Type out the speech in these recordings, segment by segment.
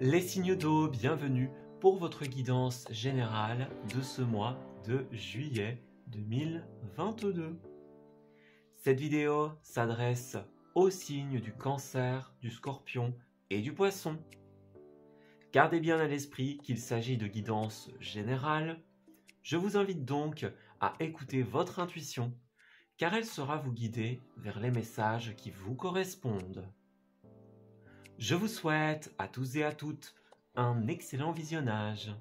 Les signaux d'eau, bienvenue pour votre guidance générale de ce mois de juillet 2022. Cette vidéo s'adresse aux signes du Cancer, du Scorpion et du Poisson. Gardez bien à l'esprit qu'il s'agit de guidance générale. Je vous invite donc à écouter votre intuition, car elle saura vous guider vers les messages qui vous correspondent. Je vous souhaite à tous et à toutes un excellent visionnage.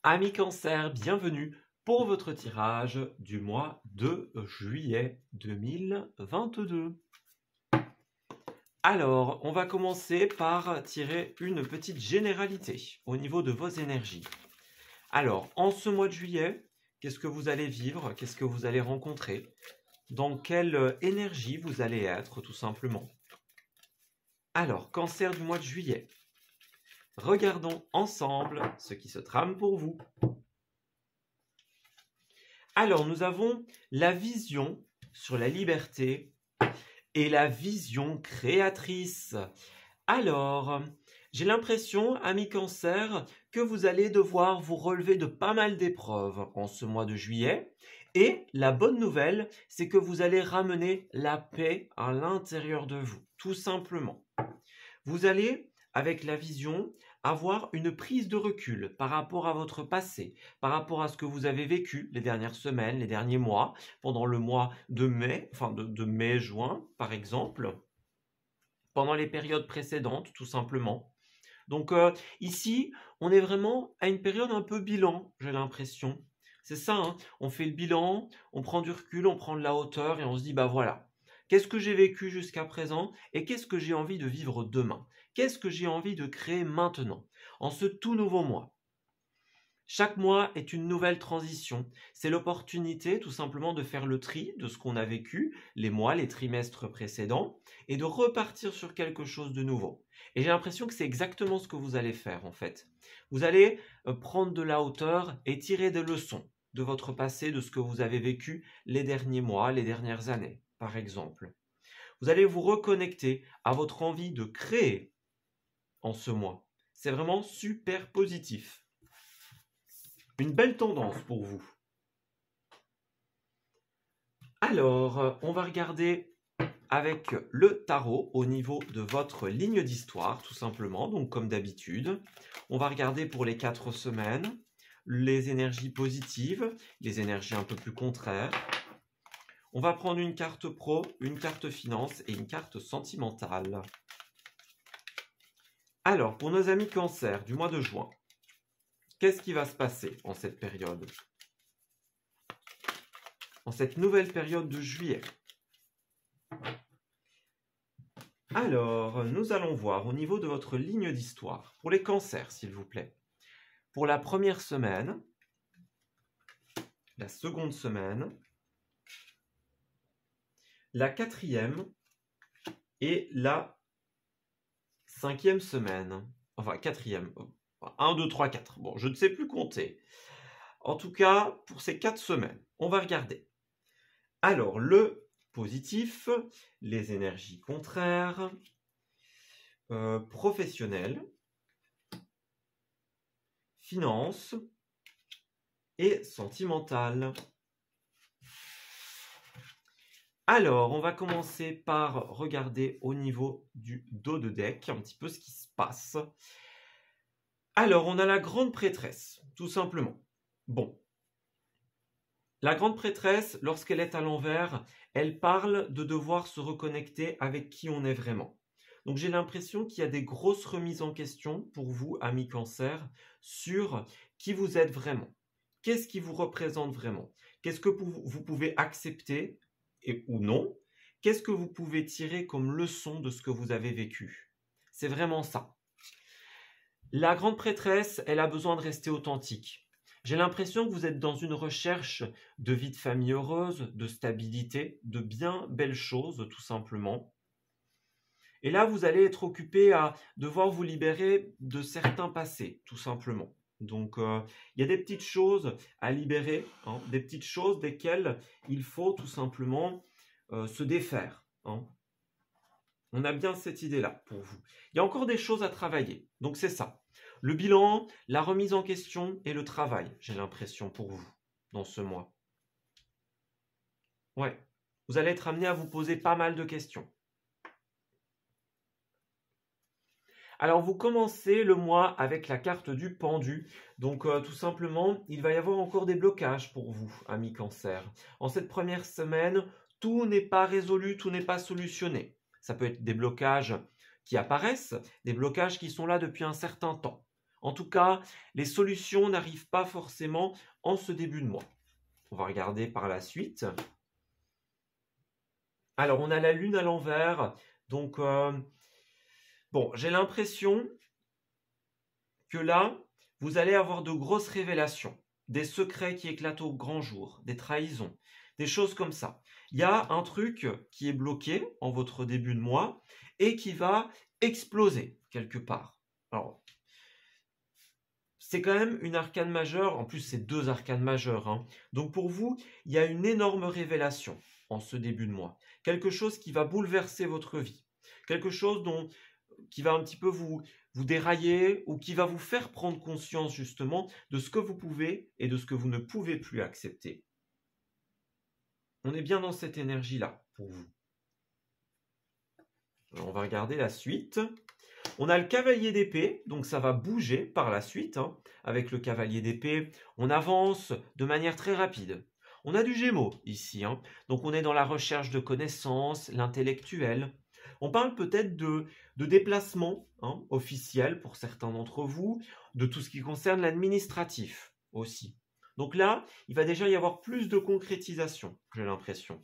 Amis Cancer, bienvenue pour votre tirage du mois de juillet 2022. Alors, on va commencer par tirer une petite généralité au niveau de vos énergies. Alors, en ce mois de juillet, qu'est-ce que vous allez vivre? Qu'est-ce que vous allez rencontrer? Dans quelle énergie vous allez être, tout simplement? Alors, Cancer du mois de juillet. Regardons ensemble ce qui se trame pour vous. Alors, nous avons la vision sur la liberté et la vision créatrice. Alors, j'ai l'impression, amis Cancer, que vous allez devoir vous relever de pas mal d'épreuves en ce mois de juillet. Et la bonne nouvelle, c'est que vous allez ramener la paix à l'intérieur de vous, tout simplement. Vous allez, avec la vision, avoir une prise de recul par rapport à votre passé, par rapport à ce que vous avez vécu les dernières semaines, les derniers mois, pendant le mois de mai, de mai-juin par exemple, pendant les périodes précédentes tout simplement. Donc ici, on est vraiment à une période un peu bilan, j'ai l'impression. C'est ça, hein, on fait le bilan, on prend du recul, on prend de la hauteur et on se dit, bah voilà, qu'est-ce que j'ai vécu jusqu'à présent et qu'est-ce que j'ai envie de vivre demain? Qu'est-ce que j'ai envie de créer maintenant, en ce tout nouveau mois? Chaque mois est une nouvelle transition. C'est l'opportunité tout simplement de faire le tri de ce qu'on a vécu, les mois, les trimestres précédents, et de repartir sur quelque chose de nouveau. Et j'ai l'impression que c'est exactement ce que vous allez faire en fait. Vous allez prendre de la hauteur et tirer des leçons de votre passé, de ce que vous avez vécu les derniers mois, les dernières années, par exemple. Vous allez vous reconnecter à votre envie de créer en ce mois. C'est vraiment super positif. Une belle tendance pour vous. Alors, on va regarder avec le tarot au niveau de votre ligne d'histoire, tout simplement. Donc, comme d'habitude, on va regarder pour les 4 semaines les énergies positives, les énergies un peu plus contraires. On va prendre une carte pro, une carte finance et une carte sentimentale. Alors, pour nos amis Cancer du mois de juin, qu'est-ce qui va se passer en cette période? En cette nouvelle période de juillet. Alors, nous allons voir au niveau de votre ligne d'histoire, pour les cancers, s'il vous plaît. Pour la première semaine, la seconde semaine, la 4e et la 5e semaine. Enfin, 4e. 1, 2, 3, 4. Bon, je ne sais plus compter. En tout cas, pour ces 4 semaines, on va regarder. Alors, le positif, les énergies contraires, professionnelles, finance et sentimentale. Alors, on va commencer par regarder au niveau du dos de deck un petit peu ce qui se passe. Alors, on a la grande prêtresse, tout simplement. Bon. La grande prêtresse, lorsqu'elle est à l'envers, elle parle de devoir se reconnecter avec qui on est vraiment. Donc j'ai l'impression qu'il y a des grosses remises en question pour vous, amis Cancer, sur qui vous êtes vraiment. Qu'est-ce qui vous représente vraiment? Qu'est-ce que vous pouvez accepter ou non? Qu'est-ce que vous pouvez tirer comme leçon de ce que vous avez vécu? C'est vraiment ça. La grande prêtresse, elle a besoin de rester authentique. J'ai l'impression que vous êtes dans une recherche de vie de famille heureuse, de stabilité, de bien belles choses, tout simplement. Et là, vous allez être occupé à devoir vous libérer de certains passés, tout simplement. Donc, il y a des petites choses à libérer, hein, des petites choses desquelles il faut tout simplement se défaire, hein. On a bien cette idée-là pour vous. Il y a encore des choses à travailler. Donc, c'est ça. Le bilan, la remise en question et le travail, j'ai l'impression pour vous, dans ce mois. Ouais. Vous allez être amené à vous poser pas mal de questions. Alors, vous commencez le mois avec la carte du pendu. Donc, tout simplement, il va y avoir encore des blocages pour vous, amis Cancer. En cette première semaine, tout n'est pas résolu, tout n'est pas solutionné. Ça peut être des blocages qui apparaissent, des blocages qui sont là depuis un certain temps. En tout cas, les solutions n'arrivent pas forcément en ce début de mois. On va regarder par la suite. Alors, on a la lune à l'envers. Donc, bon, j'ai l'impression que là, vous allez avoir de grosses révélations, des secrets qui éclatent au grand jour, des trahisons, des choses comme ça. Il y a un truc qui est bloqué en votre début de mois et qui va exploser quelque part. Alors, c'est quand même une arcane majeure, en plus c'est 2 arcanes majeures, hein. Donc pour vous, il y a une énorme révélation en ce début de mois. Quelque chose qui va bouleverser votre vie. Quelque chose qui va un petit peu vous dérailler ou qui va vous faire prendre conscience justement de ce que vous pouvez et de ce que vous ne pouvez plus accepter. On est bien dans cette énergie-là pour vous. Alors, on va regarder la suite. On a le cavalier d'épée, donc ça va bouger par la suite, hein. Avec le cavalier d'épée, on avance de manière très rapide. On a du Gémeaux ici, hein. Donc on est dans la recherche de connaissances, l'intellectuel. On parle peut-être de déplacement, hein, officiel pour certains d'entre vous, de tout ce qui concerne l'administratif aussi. Donc là, il va déjà y avoir plus de concrétisation, j'ai l'impression.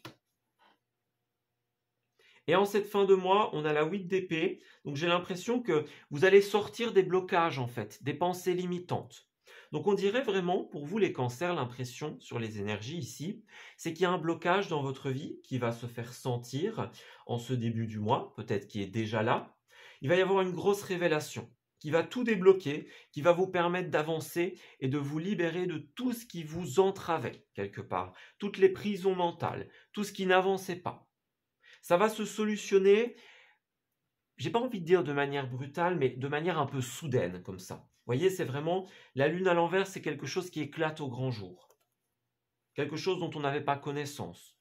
Et en cette fin de mois, on a la 8 d'épée. Donc j'ai l'impression que vous allez sortir des blocages en fait, des pensées limitantes. Donc on dirait vraiment, pour vous les cancers, l'impression sur les énergies ici, c'est qu'il y a un blocage dans votre vie qui va se faire sentir en ce début du mois, peut-être qui est déjà là. Il va y avoir une grosse révélation qui va tout débloquer, qui va vous permettre d'avancer et de vous libérer de tout ce qui vous entravait quelque part, toutes les prisons mentales, tout ce qui n'avançait pas. Ça va se solutionner, j'ai pas envie de dire de manière brutale, mais de manière un peu soudaine, comme ça. Vous voyez, c'est vraiment, la lune à l'envers, c'est quelque chose qui éclate au grand jour. Quelque chose dont on n'avait pas connaissance.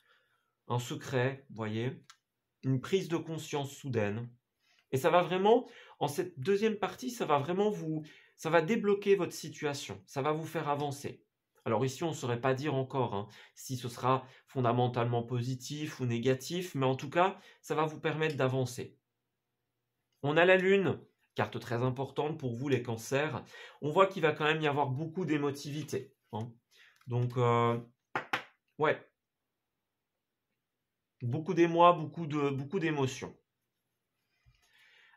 Un secret, vous voyez, une prise de conscience soudaine. Et ça va vraiment, en cette deuxième partie, ça va débloquer votre situation. Ça va vous faire avancer. Alors ici, on ne saurait pas dire encore, hein, si ce sera fondamentalement positif ou négatif, mais en tout cas, ça va vous permettre d'avancer. On a la lune, carte très importante pour vous les cancers. On voit qu'il va quand même y avoir beaucoup d'émotivité, hein. Donc, ouais. Beaucoup d'émoi, beaucoup d'émotions.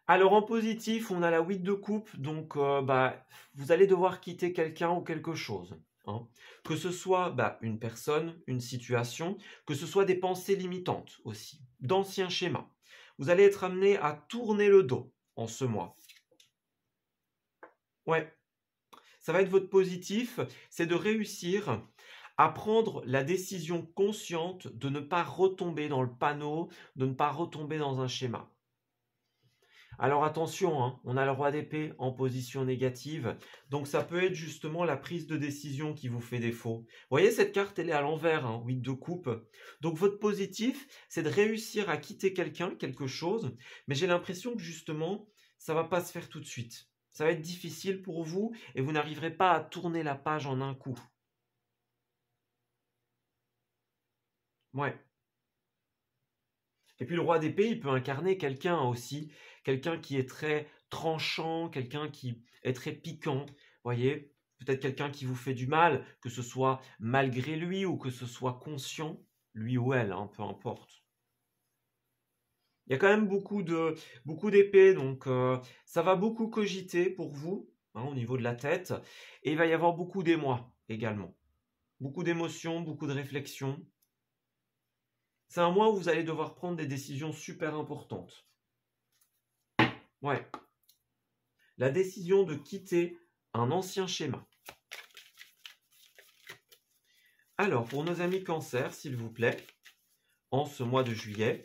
Alors en positif, on a la 8 de coupe, donc vous allez devoir quitter quelqu'un ou quelque chose. Hein. Que ce soit une personne, une situation, que ce soit des pensées limitantes aussi, d'anciens schémas. Vous allez être amené à tourner le dos en ce mois. Ouais, ça va être votre positif, c'est de réussir à prendre la décision consciente de ne pas retomber dans le panneau, de ne pas retomber dans un schéma. Alors attention, hein, on a le roi d'épée en position négative, donc ça peut être justement la prise de décision qui vous fait défaut. Vous voyez, cette carte, elle est à l'envers, hein, 8 de coupe. Donc votre positif, c'est de réussir à quitter quelqu'un, quelque chose, mais j'ai l'impression que justement, ça ne va pas se faire tout de suite. Ça va être difficile pour vous et vous n'arriverez pas à tourner la page en un coup. Ouais. Et puis le roi d'épée, il peut incarner quelqu'un aussi, quelqu'un qui est très tranchant, quelqu'un qui est très piquant, voyez, peut-être quelqu'un qui vous fait du mal, que ce soit malgré lui ou que ce soit conscient, lui ou elle, hein, peu importe. Il y a quand même beaucoup d'épées, donc ça va beaucoup cogiter pour vous, hein, au niveau de la tête, et il va y avoir beaucoup d'émoi également. Beaucoup d'émotions, beaucoup de réflexions. C'est un mois où vous allez devoir prendre des décisions super importantes. Ouais. La décision de quitter un ancien schéma. Alors, pour nos amis Cancer, s'il vous plaît, en ce mois de juillet,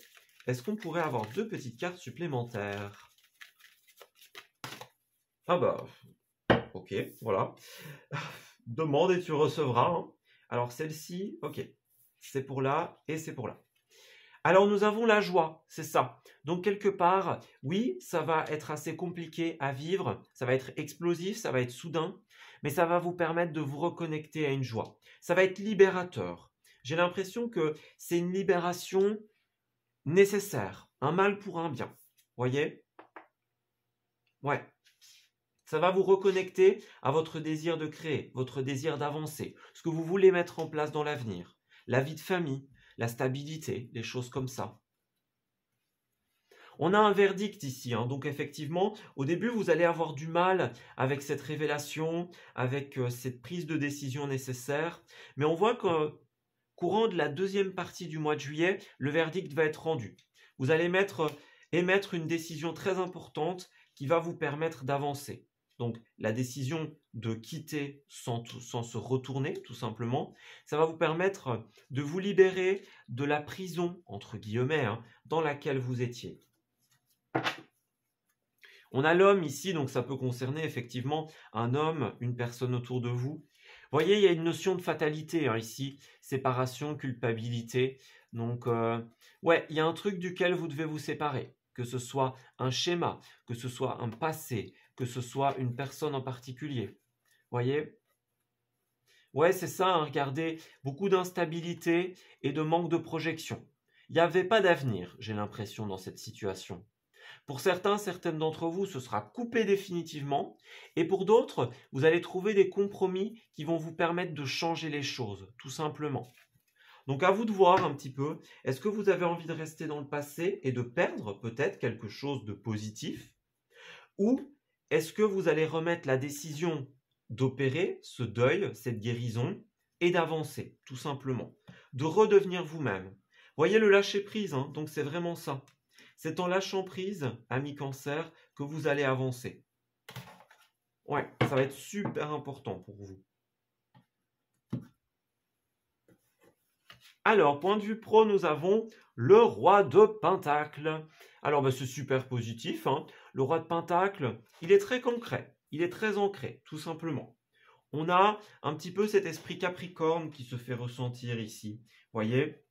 est-ce qu'on pourrait avoir 2 petites cartes supplémentaires? Ah bah, ok, voilà. Demande et tu recevras. Hein. Alors celle-ci, ok, c'est pour là et c'est pour là. Alors nous avons la joie, c'est ça. Donc quelque part, oui, ça va être assez compliqué à vivre, ça va être explosif, ça va être soudain, mais ça va vous permettre de vous reconnecter à une joie. Ça va être libérateur. J'ai l'impression que c'est une libération nécessaire, un mal pour un bien. Voyez? Ouais. Ça va vous reconnecter à votre désir de créer, votre désir d'avancer, ce que vous voulez mettre en place dans l'avenir, la vie de famille, la stabilité, les choses comme ça. On a un verdict ici, hein, donc effectivement, au début, vous allez avoir du mal avec cette révélation, avec cette prise de décision nécessaire, mais on voit qu'au courant de la deuxième partie du mois de juillet, le verdict va être rendu. Vous allez émettre une décision très importante qui va vous permettre d'avancer. Donc la décision de quitter sans se retourner, tout simplement, ça va vous permettre de vous libérer de la prison, entre guillemets, hein, dans laquelle vous étiez. On a l'homme ici, donc ça peut concerner effectivement un homme, une personne autour de vous. Vous voyez, il y a une notion de fatalité hein, ici, séparation, culpabilité. Donc, ouais, il y a un truc duquel vous devez vous séparer, que ce soit un schéma, que ce soit un passé, que ce soit une personne en particulier. Vous voyez? Ouais, c'est ça, hein, regardez, beaucoup d'instabilité et de manque de projection. Il n'y avait pas d'avenir, j'ai l'impression, dans cette situation. Pour certains, certaines d'entre vous, ce sera coupé définitivement. Et pour d'autres, vous allez trouver des compromis qui vont vous permettre de changer les choses, tout simplement. Donc à vous de voir un petit peu, est-ce que vous avez envie de rester dans le passé et de perdre peut-être quelque chose de positif? Ou est-ce que vous allez remettre la décision d'opérer ce deuil, cette guérison, et d'avancer, tout simplement, de redevenir vous-même? Voyez le lâcher-prise, hein, donc c'est vraiment ça. C'est en lâchant prise, ami Cancer, que vous allez avancer. Ouais, ça va être super important pour vous. Alors, point de vue pro, nous avons le roi de Pentacle. Alors, bah, c'est super positif. Hein. Le roi de Pentacle, il est très concret, il est très ancré, tout simplement. On a un petit peu cet esprit Capricorne qui se fait ressentir ici. Voyez?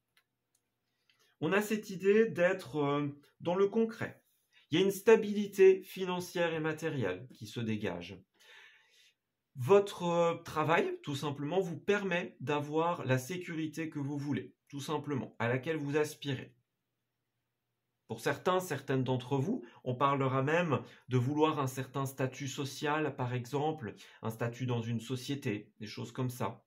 On a cette idée d'être dans le concret. Il y a une stabilité financière et matérielle qui se dégage. Votre travail, tout simplement, vous permet d'avoir la sécurité que vous voulez, tout simplement, à laquelle vous aspirez. Pour certains, certaines d'entre vous, on parlera même de vouloir un certain statut social, par exemple, un statut dans une société, des choses comme ça.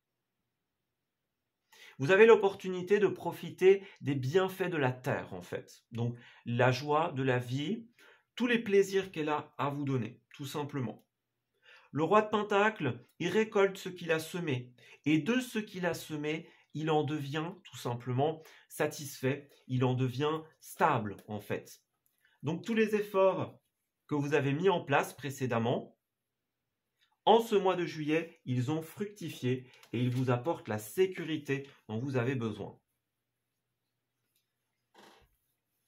Vous avez l'opportunité de profiter des bienfaits de la terre, en fait. Donc, la joie de la vie, tous les plaisirs qu'elle a à vous donner, tout simplement. Le roi de Pentacle, il récolte ce qu'il a semé. Et de ce qu'il a semé, il en devient tout simplement satisfait. Il en devient stable, en fait. Donc, tous les efforts que vous avez mis en place précédemment, en ce mois de juillet, ils ont fructifié et ils vous apportent la sécurité dont vous avez besoin.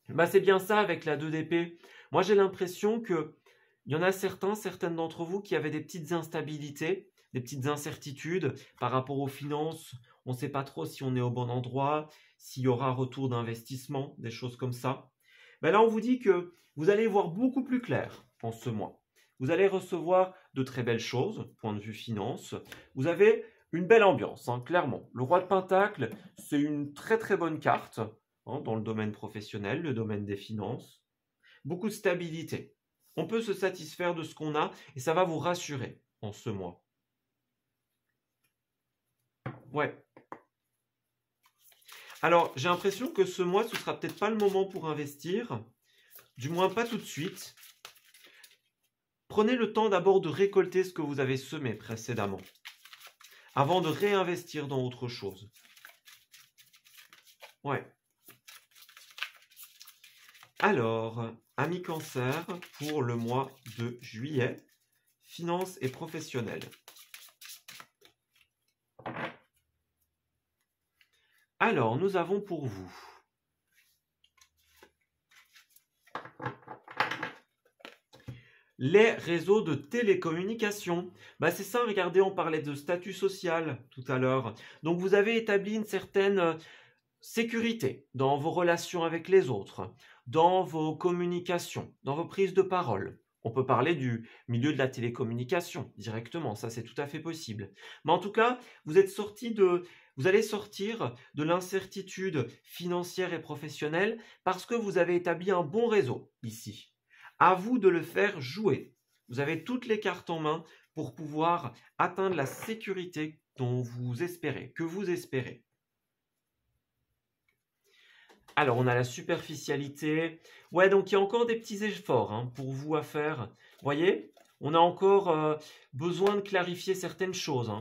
Bah, c'est bien ça avec la 2 d'épée. Moi, j'ai l'impression que il y en a certaines d'entre vous qui avaient des petites instabilités, des petites incertitudes par rapport aux finances. On ne sait pas trop si on est au bon endroit, s'il y aura retour d'investissement, des choses comme ça. Ben là, on vous dit que vous allez voir beaucoup plus clair en ce mois. Vous allez recevoir de très belles choses, point de vue finance. Vous avez une belle ambiance, hein, clairement. Le roi de Pentacle, c'est une très très bonne carte hein, dans le domaine professionnel, le domaine des finances. Beaucoup de stabilité. On peut se satisfaire de ce qu'on a et ça va vous rassurer en ce mois. Ouais. Alors, j'ai l'impression que ce mois, ce ne sera peut-être pas le moment pour investir, du moins pas tout de suite. Prenez le temps d'abord de récolter ce que vous avez semé précédemment, avant de réinvestir dans autre chose. Ouais. Alors, amis Cancer, pour le mois de juillet, finances et professionnel. Alors, nous avons pour vous les réseaux de télécommunication. Bah, c'est ça, regardez, on parlait de statut social tout à l'heure. Donc, vous avez établi une certaine sécurité dans vos relations avec les autres, dans vos communications, dans vos prises de parole. On peut parler du milieu de la télécommunication directement, ça c'est tout à fait possible. Mais en tout cas, vous allez sortir de l'incertitude financière et professionnelle parce que vous avez établi un bon réseau ici. À vous de le faire jouer. Vous avez toutes les cartes en main pour pouvoir atteindre la sécurité dont vous espérez, que vous espérez. Alors, on a la superficialité. Ouais, donc il y a encore des petits efforts pour vous à faire. Vous voyez, on a encore besoin de clarifier certaines choses.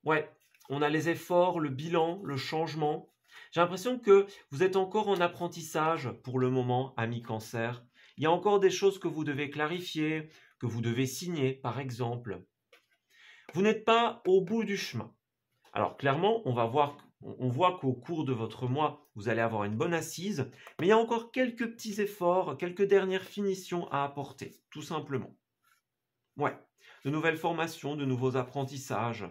Ouais, on a les efforts, le bilan, le changement. J'ai l'impression que vous êtes encore en apprentissage pour le moment, amis Cancer. Il y a encore des choses que vous devez clarifier, que vous devez signer, par exemple. Vous n'êtes pas au bout du chemin. Alors, clairement, on voit qu'au cours de votre mois, vous allez avoir une bonne assise, mais il y a encore quelques petits efforts, quelques dernières finitions à apporter, tout simplement. Ouais, de nouvelles formations, de nouveaux apprentissages.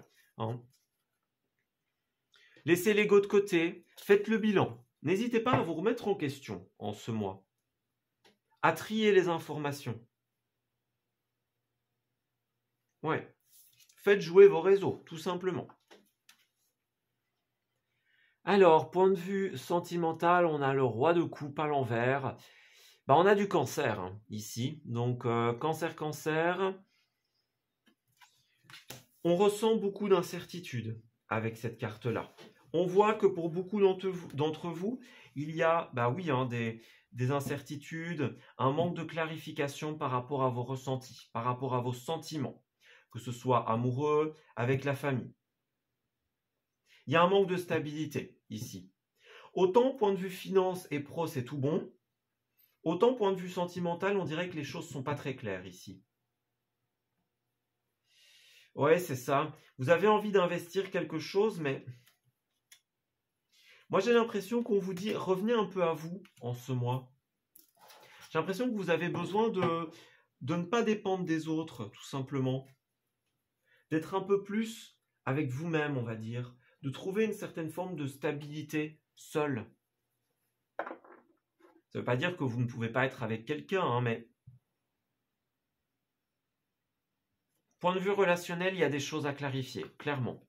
Laissez l'ego de côté, faites le bilan. N'hésitez pas à vous remettre en question en ce mois, à trier les informations. Ouais, faites jouer vos réseaux, tout simplement. Alors, point de vue sentimental, on a le roi de coupe à l'envers. Bah, on a du cancer ici. Donc, cancer. On ressent beaucoup d'incertitude avec cette carte-là. On voit que pour beaucoup d'entre vous, il y a des incertitudes, un manque de clarification par rapport à vos ressentis, par rapport à vos sentiments, que ce soit amoureux, avec la famille. Il y a un manque de stabilité ici. Autant point de vue finance et pro, c'est tout bon. Autant point de vue sentimental, on dirait que les choses ne sont pas très claires ici. Ouais, c'est ça. Vous avez envie d'investir quelque chose, mais moi j'ai l'impression qu'on vous dit revenez un peu à vous en ce mois. J'ai l'impression que vous avez besoin de ne pas dépendre des autres, tout simplement. D'être un peu plus avec vous-même, on va dire. De trouver une certaine forme de stabilité seul. Ça ne veut pas dire que vous ne pouvez pas être avec quelqu'un, mais point de vue relationnel, il y a des choses à clarifier, clairement.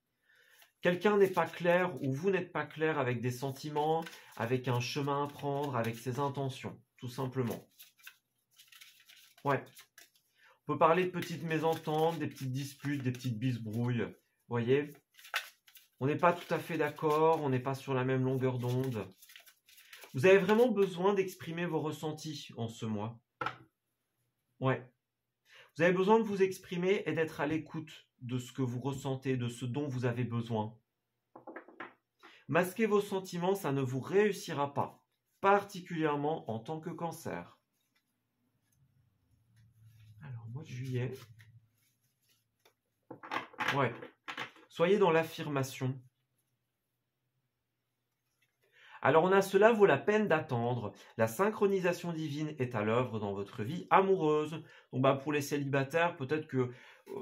Quelqu'un n'est pas clair ou vous n'êtes pas clair avec des sentiments, avec un chemin à prendre, avec ses intentions, tout simplement. Ouais. On peut parler de petites mésententes, des petites disputes, des petites bisbrouilles. Vous voyez ? On n'est pas tout à fait d'accord, on n'est pas sur la même longueur d'onde. Vous avez vraiment besoin d'exprimer vos ressentis en ce mois. Ouais. Vous avez besoin de vous exprimer et d'être à l'écoute de ce que vous ressentez, de ce dont vous avez besoin. Masquer vos sentiments, ça ne vous réussira pas, particulièrement en tant que cancer. Alors, mois de juillet. Ouais. Soyez dans l'affirmation. Alors, on a cela vaut la peine d'attendre. La synchronisation divine est à l'œuvre dans votre vie amoureuse. Donc, pour les célibataires, peut-être que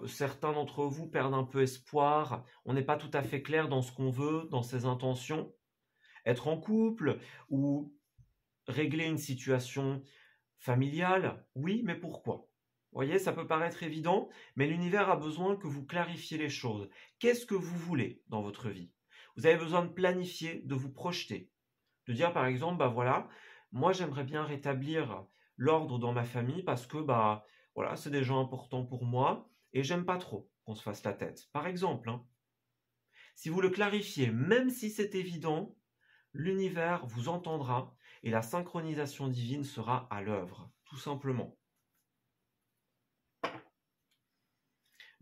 certains d'entre vous perdent un peu espoir. On n'est pas tout à fait clair dans ce qu'on veut, dans ses intentions. Être en couple ou régler une situation familiale, oui, mais pourquoi ? Vous voyez, ça peut paraître évident, mais l'univers a besoin que vous clarifiez les choses. Qu'est-ce que vous voulez dans votre vie ? Vous avez besoin de planifier, de vous projeter. De dire par exemple, voilà, moi j'aimerais bien rétablir l'ordre dans ma famille parce que voilà, c'est des gens importants pour moi et j'aime pas trop qu'on se fasse la tête. Par exemple, si vous le clarifiez, même si c'est évident, l'univers vous entendra et la synchronisation divine sera à l'œuvre, tout simplement.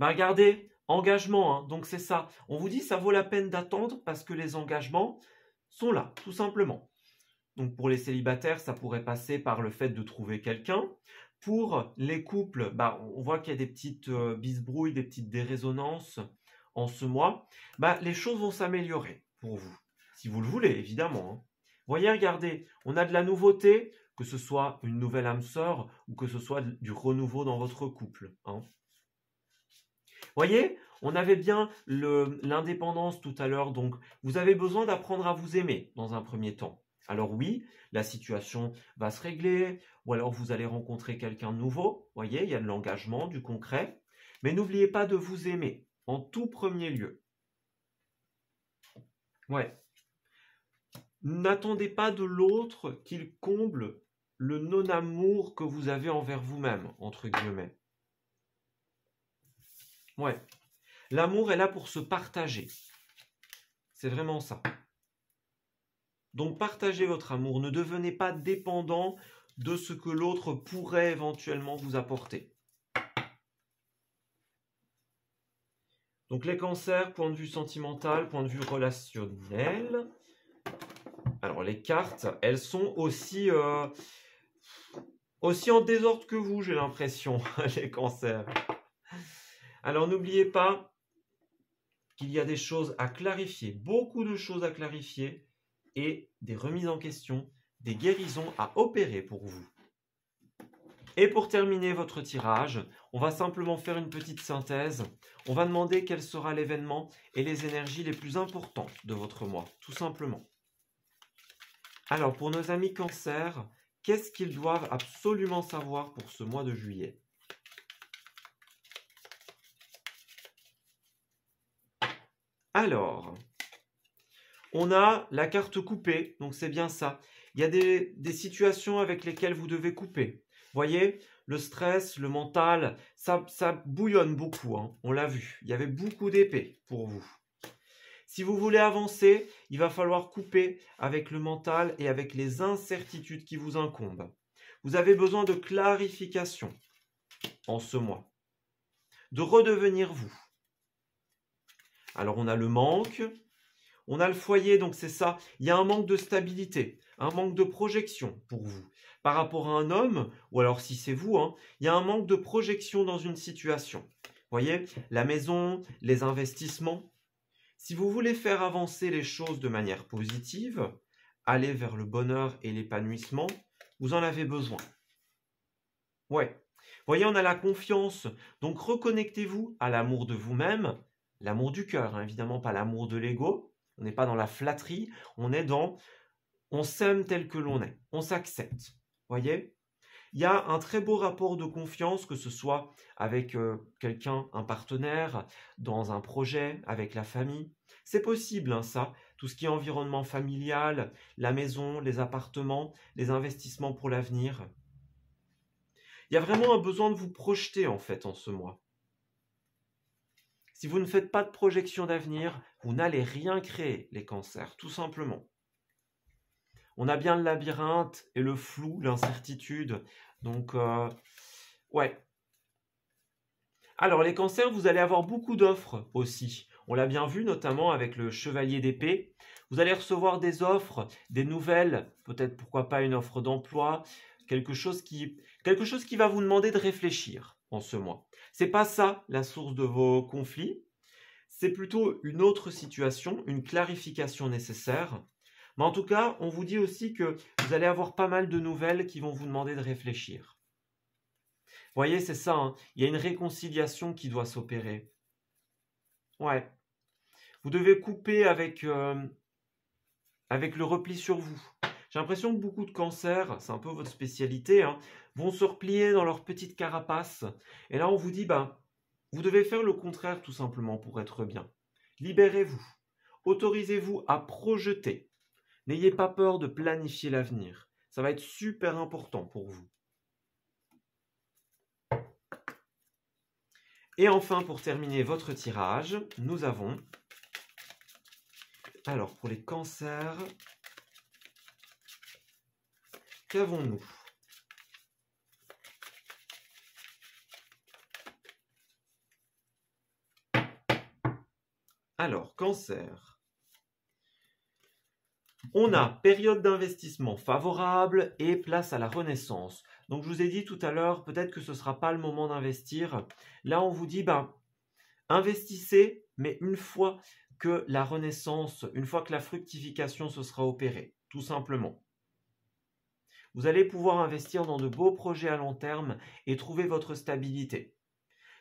Regardez, engagement, donc c'est ça. On vous dit ça vaut la peine d'attendre parce que les engagements sont là, tout simplement. Donc pour les célibataires, ça pourrait passer par le fait de trouver quelqu'un. Pour les couples, bah, on voit qu'il y a des petites bisbrouilles, des petites dérésonances en ce mois. Bah, les choses vont s'améliorer pour vous, si vous le voulez, évidemment, hein. Voyez, regardez, on a de la nouveauté, que ce soit une nouvelle âme sœur ou que ce soit du renouveau dans votre couple, hein. Voyez, on avait bien l'indépendance tout à l'heure, donc vous avez besoin d'apprendre à vous aimer dans un premier temps. Alors oui, la situation va se régler, ou alors vous allez rencontrer quelqu'un de nouveau. Voyez, il y a de l'engagement, du concret. Mais n'oubliez pas de vous aimer en tout premier lieu. Ouais. N'attendez pas de l'autre qu'il comble le non-amour que vous avez envers vous-même, entre guillemets. Ouais. L'amour est là pour se partager. C'est vraiment ça. Donc partagez votre amour. Ne devenez pas dépendant de ce que l'autre pourrait éventuellement vous apporter. Donc les cancers, point de vue sentimental, point de vue relationnel. Alors les cartes, elles sont aussi en désordre que vous, j'ai l'impression, les cancers. Alors n'oubliez pas qu'il y a des choses à clarifier, beaucoup de choses à clarifier et des remises en question, des guérisons à opérer pour vous. Et pour terminer votre tirage, on va simplement faire une petite synthèse. On va demander quel sera l'événement et les énergies les plus importantes de votre mois, tout simplement. Alors, pour nos amis Cancer, qu'est-ce qu'ils doivent absolument savoir pour ce mois de juillet? Alors, on a la carte coupée, donc c'est bien ça. Il y a des situations avec lesquelles vous devez couper. Voyez, le stress, le mental, ça bouillonne beaucoup, hein, on l'a vu. Il y avait beaucoup d'épées pour vous. Si vous voulez avancer, il va falloir couper avec le mental et avec les incertitudes qui vous incombent. Vous avez besoin de clarification en ce mois, de redevenir vous. Alors on a le manque, on a le foyer, donc c'est ça. Il y a un manque de stabilité, un manque de projection pour vous. Par rapport à un homme, ou alors si c'est vous, hein, il y a un manque de projection dans une situation. Voyez, la maison, les investissements. Si vous voulez faire avancer les choses de manière positive, aller vers le bonheur et l'épanouissement, vous en avez besoin. Ouais. Voyez, on a la confiance. Donc reconnectez-vous à l'amour de vous-même, l'amour du cœur, hein, évidemment pas l'amour de l'ego. On n'est pas dans la flatterie, on est dans on s'aime tel que l'on est, on s'accepte. Voyez, il y a un très beau rapport de confiance, que ce soit avec quelqu'un, un partenaire, dans un projet, avec la famille. C'est possible, hein, ça. Tout ce qui est environnement familial, la maison, les appartements, les investissements pour l'avenir. Il y a vraiment un besoin de vous projeter, en fait, en ce mois. Si vous ne faites pas de projection d'avenir, vous n'allez rien créer, les cancers, tout simplement. On a bien le labyrinthe et le flou, l'incertitude. Donc, ouais. Alors, les cancers, vous allez avoir beaucoup d'offres aussi. On l'a bien vu, notamment avec le chevalier d'épée. Vous allez recevoir des offres, des nouvelles, peut-être pourquoi pas une offre d'emploi, quelque chose qui va vous demander de réfléchir en ce mois. C'est pas ça la source de vos conflits. C'est plutôt une autre situation, une clarification nécessaire. Mais en tout cas, on vous dit aussi que vous allez avoir pas mal de nouvelles qui vont vous demander de réfléchir. Vous voyez, c'est ça, hein. Il y a une réconciliation qui doit s'opérer. Ouais. Vous devez couper avec le repli sur vous. J'ai l'impression que beaucoup de cancers, c'est un peu votre spécialité, hein, vont se replier dans leur petite carapace. Et là, on vous dit, vous devez faire le contraire tout simplement pour être bien. Libérez-vous. Autorisez-vous à projeter. N'ayez pas peur de planifier l'avenir. Ça va être super important pour vous. Et enfin, pour terminer votre tirage, nous avons... Alors, pour les cancers, qu'avons-nous? Alors, cancer. On a période d'investissement favorable et place à la renaissance. Donc je vous ai dit tout à l'heure, peut-être que ce ne sera pas le moment d'investir. Là, on vous dit, investissez, mais une fois que la renaissance, une fois que la fructification se sera opérée, tout simplement. Vous allez pouvoir investir dans de beaux projets à long terme et trouver votre stabilité.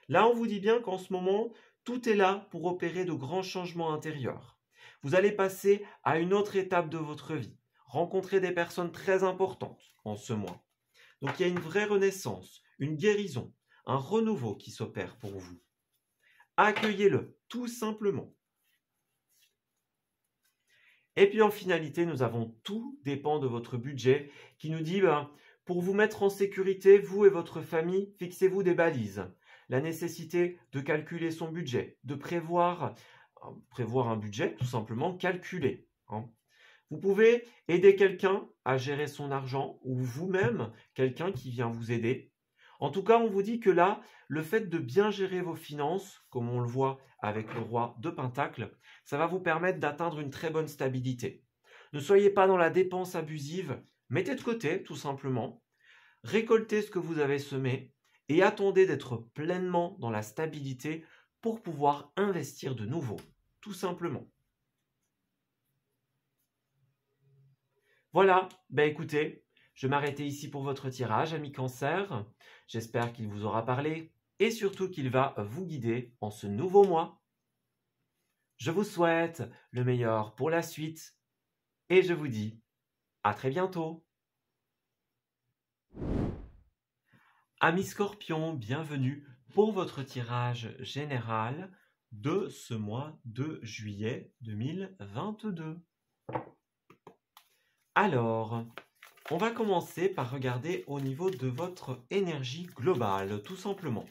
Là, on vous dit bien qu'en ce moment, tout est là pour opérer de grands changements intérieurs. Vous allez passer à une autre étape de votre vie, rencontrer des personnes très importantes en ce mois. Donc il y a une vraie renaissance, une guérison, un renouveau qui s'opère pour vous. Accueillez-le, tout simplement. Et puis en finalité, nous avons tout dépend de votre budget qui nous dit, pour vous mettre en sécurité, vous et votre famille, fixez-vous des balises. La nécessité de calculer son budget, de prévoir un budget, tout simplement calculé. Vous pouvez aider quelqu'un à gérer son argent ou vous-même, quelqu'un qui vient vous aider. En tout cas, on vous dit que là, le fait de bien gérer vos finances, comme on le voit avec le roi de Pentacle, ça va vous permettre d'atteindre une très bonne stabilité. Ne soyez pas dans la dépense abusive, mettez de côté tout simplement, récoltez ce que vous avez semé et attendez d'être pleinement dans la stabilité pour pouvoir investir de nouveau, tout simplement. Voilà, écoutez, je vais m'arrêter ici pour votre tirage, amis Cancer. J'espère qu'il vous aura parlé et surtout qu'il va vous guider en ce nouveau mois. Je vous souhaite le meilleur pour la suite et je vous dis à très bientôt. Amis Scorpions, bienvenue pour votre tirage général de ce mois de juillet 2022. Alors, on va commencer par regarder au niveau de votre énergie globale, tout simplement.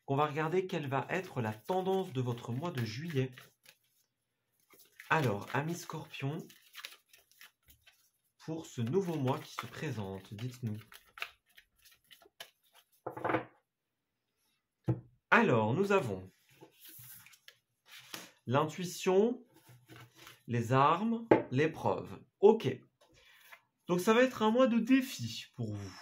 On va regarder quelle va être la tendance de votre mois de juillet. Alors, amis Scorpions, pour ce nouveau mois qui se présente, dites-nous. Alors, nous avons l'intuition, les armes, l'épreuve. Ok. Donc, ça va être un mois de défi pour vous.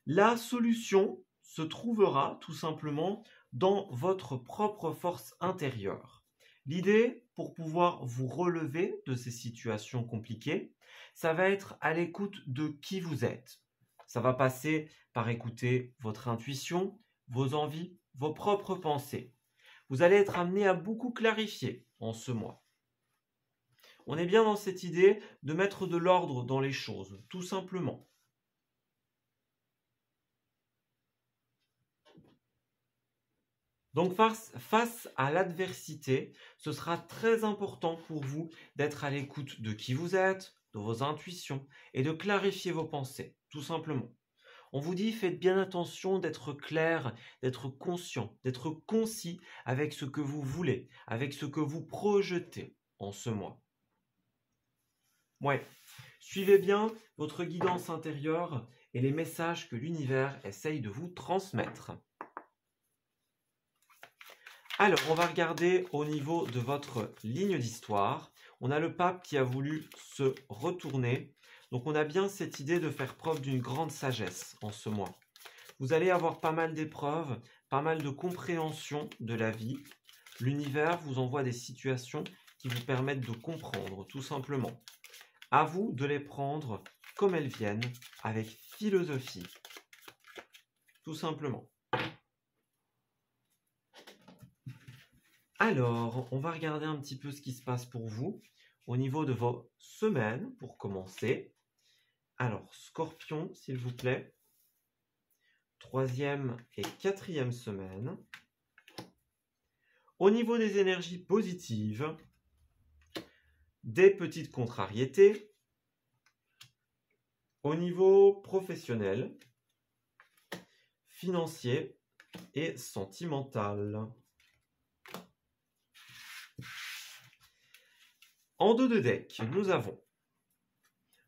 La solution se trouvera tout simplement dans votre propre force intérieure. L'idée, pour pouvoir vous relever de ces situations compliquées, ça va être à l'écoute de qui vous êtes. Ça va passer par écouter votre intuition, vos envies, vos propres pensées. Vous allez être amené à beaucoup clarifier en ce mois. On est bien dans cette idée de mettre de l'ordre dans les choses, tout simplement. Donc face à l'adversité, ce sera très important pour vous d'être à l'écoute de qui vous êtes, de vos intuitions et de clarifier vos pensées, tout simplement. On vous dit, faites bien attention d'être clair, d'être conscient, d'être concis avec ce que vous voulez, avec ce que vous projetez en ce mois. Ouais, suivez bien votre guidance intérieure et les messages que l'univers essaye de vous transmettre. Alors, on va regarder au niveau de votre ligne d'histoire. On a le pape qui a voulu se retourner. Donc, on a bien cette idée de faire preuve d'une grande sagesse en ce mois. Vous allez avoir pas mal d'épreuves, pas mal de compréhension de la vie. L'univers vous envoie des situations qui vous permettent de comprendre, tout simplement. À vous de les prendre comme elles viennent, avec philosophie. Tout simplement. Alors, on va regarder un petit peu ce qui se passe pour vous au niveau de vos semaines, pour commencer. Alors, Scorpion, s'il vous plaît. 3e et 4e semaine. Au niveau des énergies positives, des petites contrariétés. Au niveau professionnel, financier et sentimental. En dos de deck, nous avons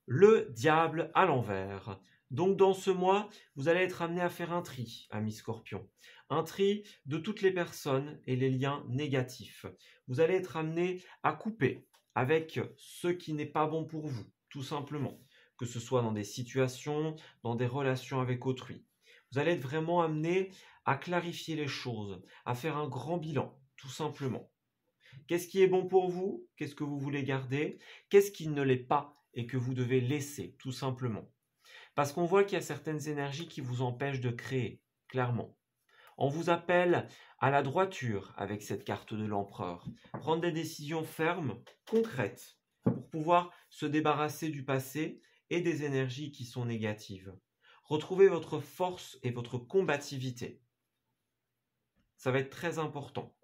le diable à l'envers. Donc dans ce mois, vous allez être amené à faire un tri, amis Scorpion. Un tri de toutes les personnes et les liens négatifs. Vous allez être amené à couper avec ce qui n'est pas bon pour vous, tout simplement. Que ce soit dans des situations, dans des relations avec autrui. Vous allez être vraiment amené à clarifier les choses, à faire un grand bilan, tout simplement. Qu'est-ce qui est bon pour vous? Qu'est-ce que vous voulez garder? Qu'est-ce qui ne l'est pas et que vous devez laisser, tout simplement? Parce qu'on voit qu'il y a certaines énergies qui vous empêchent de créer, clairement. On vous appelle à la droiture avec cette carte de l'empereur. Prendre des décisions fermes, concrètes, pour pouvoir se débarrasser du passé et des énergies qui sont négatives. Retrouvez votre force et votre combativité. Ça va être très important.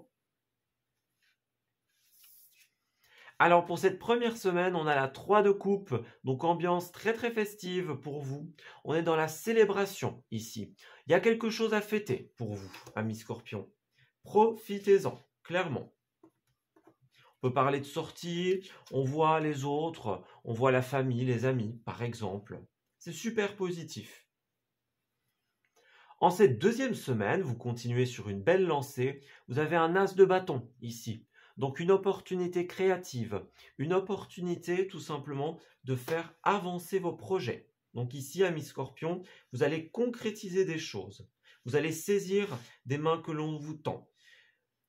Alors pour cette première semaine, on a la 3 de coupe, donc ambiance très très festive pour vous. On est dans la célébration ici. Il y a quelque chose à fêter pour vous, amis Scorpions. Profitez-en, clairement. On peut parler de sortie, on voit les autres, on voit la famille, les amis, par exemple. C'est super positif. En cette deuxième semaine, vous continuez sur une belle lancée. Vous avez un as de bâton ici. Donc une opportunité créative, une opportunité tout simplement de faire avancer vos projets. Donc ici, amis Scorpion, vous allez concrétiser des choses. Vous allez saisir des mains que l'on vous tend.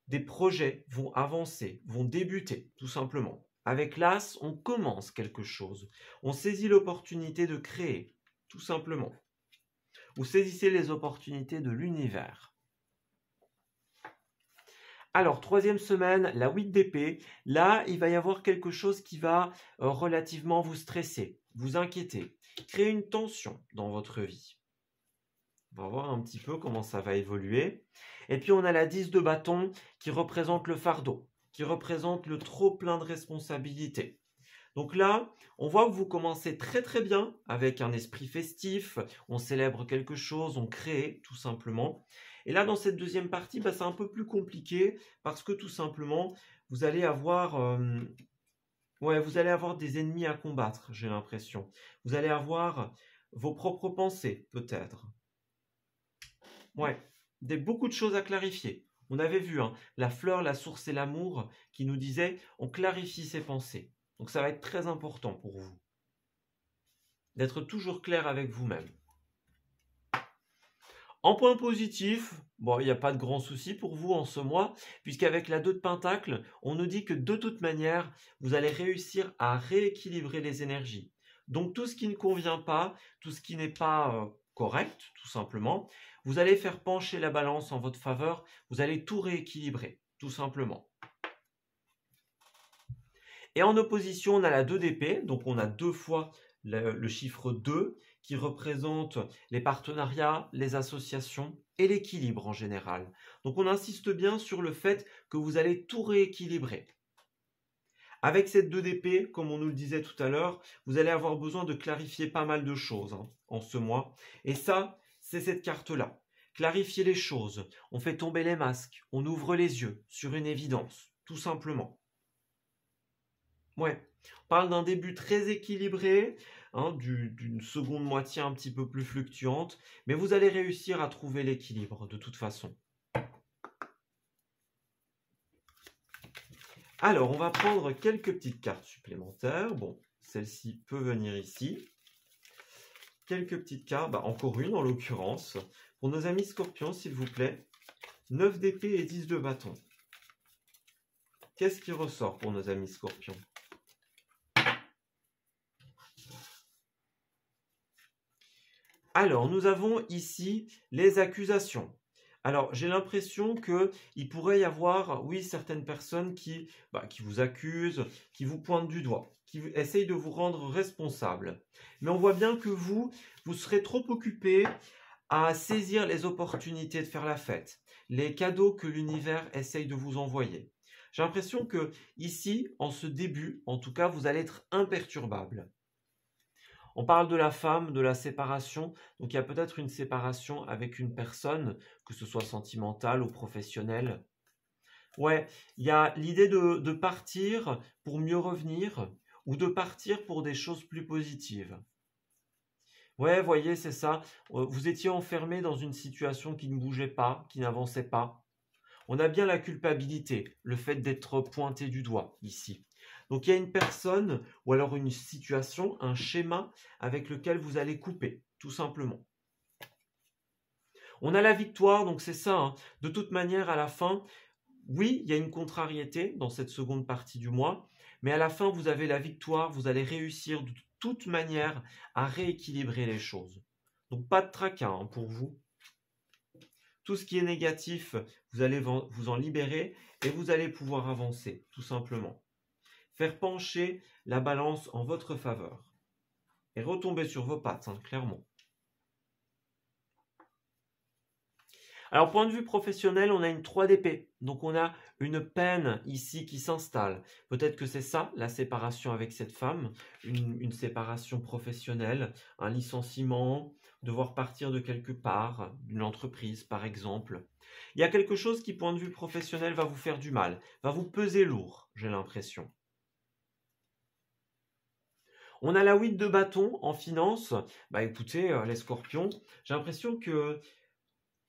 Des projets vont avancer, vont débuter tout simplement. Avec l'as, on commence quelque chose. On saisit l'opportunité de créer, tout simplement. Vous saisissez les opportunités de l'univers. Alors, troisième semaine, la 8 d'épée. Là, il va y avoir quelque chose qui va relativement vous stresser, vous inquiéter, créer une tension dans votre vie. On va voir un petit peu comment ça va évoluer. Et puis, on a la 10 de bâton qui représente le fardeau, qui représente le trop plein de responsabilités. Donc là, on voit que vous commencez très très bien avec un esprit festif, on célèbre quelque chose, on crée tout simplement. Et là, dans cette deuxième partie, c'est un peu plus compliqué parce que tout simplement, vous allez avoir, vous allez avoir des ennemis à combattre, j'ai l'impression. Vous allez avoir vos propres pensées, peut-être. Beaucoup de choses à clarifier. On avait vu la fleur, la source et l'amour qui nous disait on clarifie ses pensées. Donc ça va être très important pour vous d'être toujours clair avec vous-même. En point positif, il n'y a pas de grand souci pour vous en ce mois, puisqu'avec la 2 de Pentacle, on nous dit que de toute manière, vous allez réussir à rééquilibrer les énergies. Donc tout ce qui ne convient pas, tout ce qui n'est pas correct, tout simplement, vous allez faire pencher la balance en votre faveur, vous allez tout rééquilibrer, tout simplement. Et en opposition, on a la 2 d'épée, donc on a 2 fois le chiffre 2 qui représente les partenariats, les associations et l'équilibre en général. Donc on insiste bien sur le fait que vous allez tout rééquilibrer. Avec cette 2 d'épée, comme on nous le disait tout à l'heure, vous allez avoir besoin de clarifier pas mal de choses en ce mois. Et ça, c'est cette carte-là. Clarifier les choses, on fait tomber les masques, on ouvre les yeux sur une évidence, tout simplement. On parle d'un début très équilibré, d'une seconde moitié un petit peu plus fluctuante, mais vous allez réussir à trouver l'équilibre de toute façon. Alors, on va prendre quelques petites cartes supplémentaires. Bon, celle-ci peut venir ici. Quelques petites cartes, encore une en l'occurrence. Pour nos amis Scorpions, s'il vous plaît. 9 d'épée et 10 de bâton. Qu'est-ce qui ressort pour nos amis Scorpions ? Alors, nous avons ici les accusations. Alors, j'ai l'impression qu'il pourrait y avoir, oui, certaines personnes qui vous accusent, qui vous pointent du doigt, qui essayent de vous rendre responsable. Mais on voit bien que vous serez trop occupé à saisir les opportunités de faire la fête, les cadeaux que l'univers essaye de vous envoyer. J'ai l'impression que ici, en ce début, en tout cas, vous allez être imperturbable. On parle de la femme, de la séparation, donc il y a peut-être une séparation avec une personne, que ce soit sentimentale ou professionnelle. Il y a l'idée de partir pour mieux revenir, ou de partir pour des choses plus positives. Voyez, c'est ça. Vous étiez enfermé dans une situation qui ne bougeait pas, qui n'avançait pas. On a bien la culpabilité, le fait d'être pointé du doigt ici. Donc il y a une personne ou alors une situation, un schéma avec lequel vous allez couper, tout simplement. On a la victoire, donc c'est ça, hein. De toute manière, à la fin, oui, il y a une contrariété dans cette seconde partie du mois, mais à la fin, vous avez la victoire, vous allez réussir de toute manière à rééquilibrer les choses. Donc pas de tracas hein, pour vous. Tout ce qui est négatif, vous allez vous en libérer et vous allez pouvoir avancer, tout simplement. Faire pencher la balance en votre faveur. Et retomber sur vos pattes, hein, clairement. Alors, point de vue professionnel, on a une 3 d'épée. Donc, on a une peine ici qui s'installe. Peut-être que c'est ça, la séparation avec cette femme. Une séparation professionnelle, un licenciement, devoir partir de quelque part, d'une entreprise par exemple. Il y a quelque chose qui, point de vue professionnel, va vous faire du mal, va vous peser lourd, j'ai l'impression. On a la 8 de bâton en finance. Bah écoutez, les scorpions, j'ai l'impression que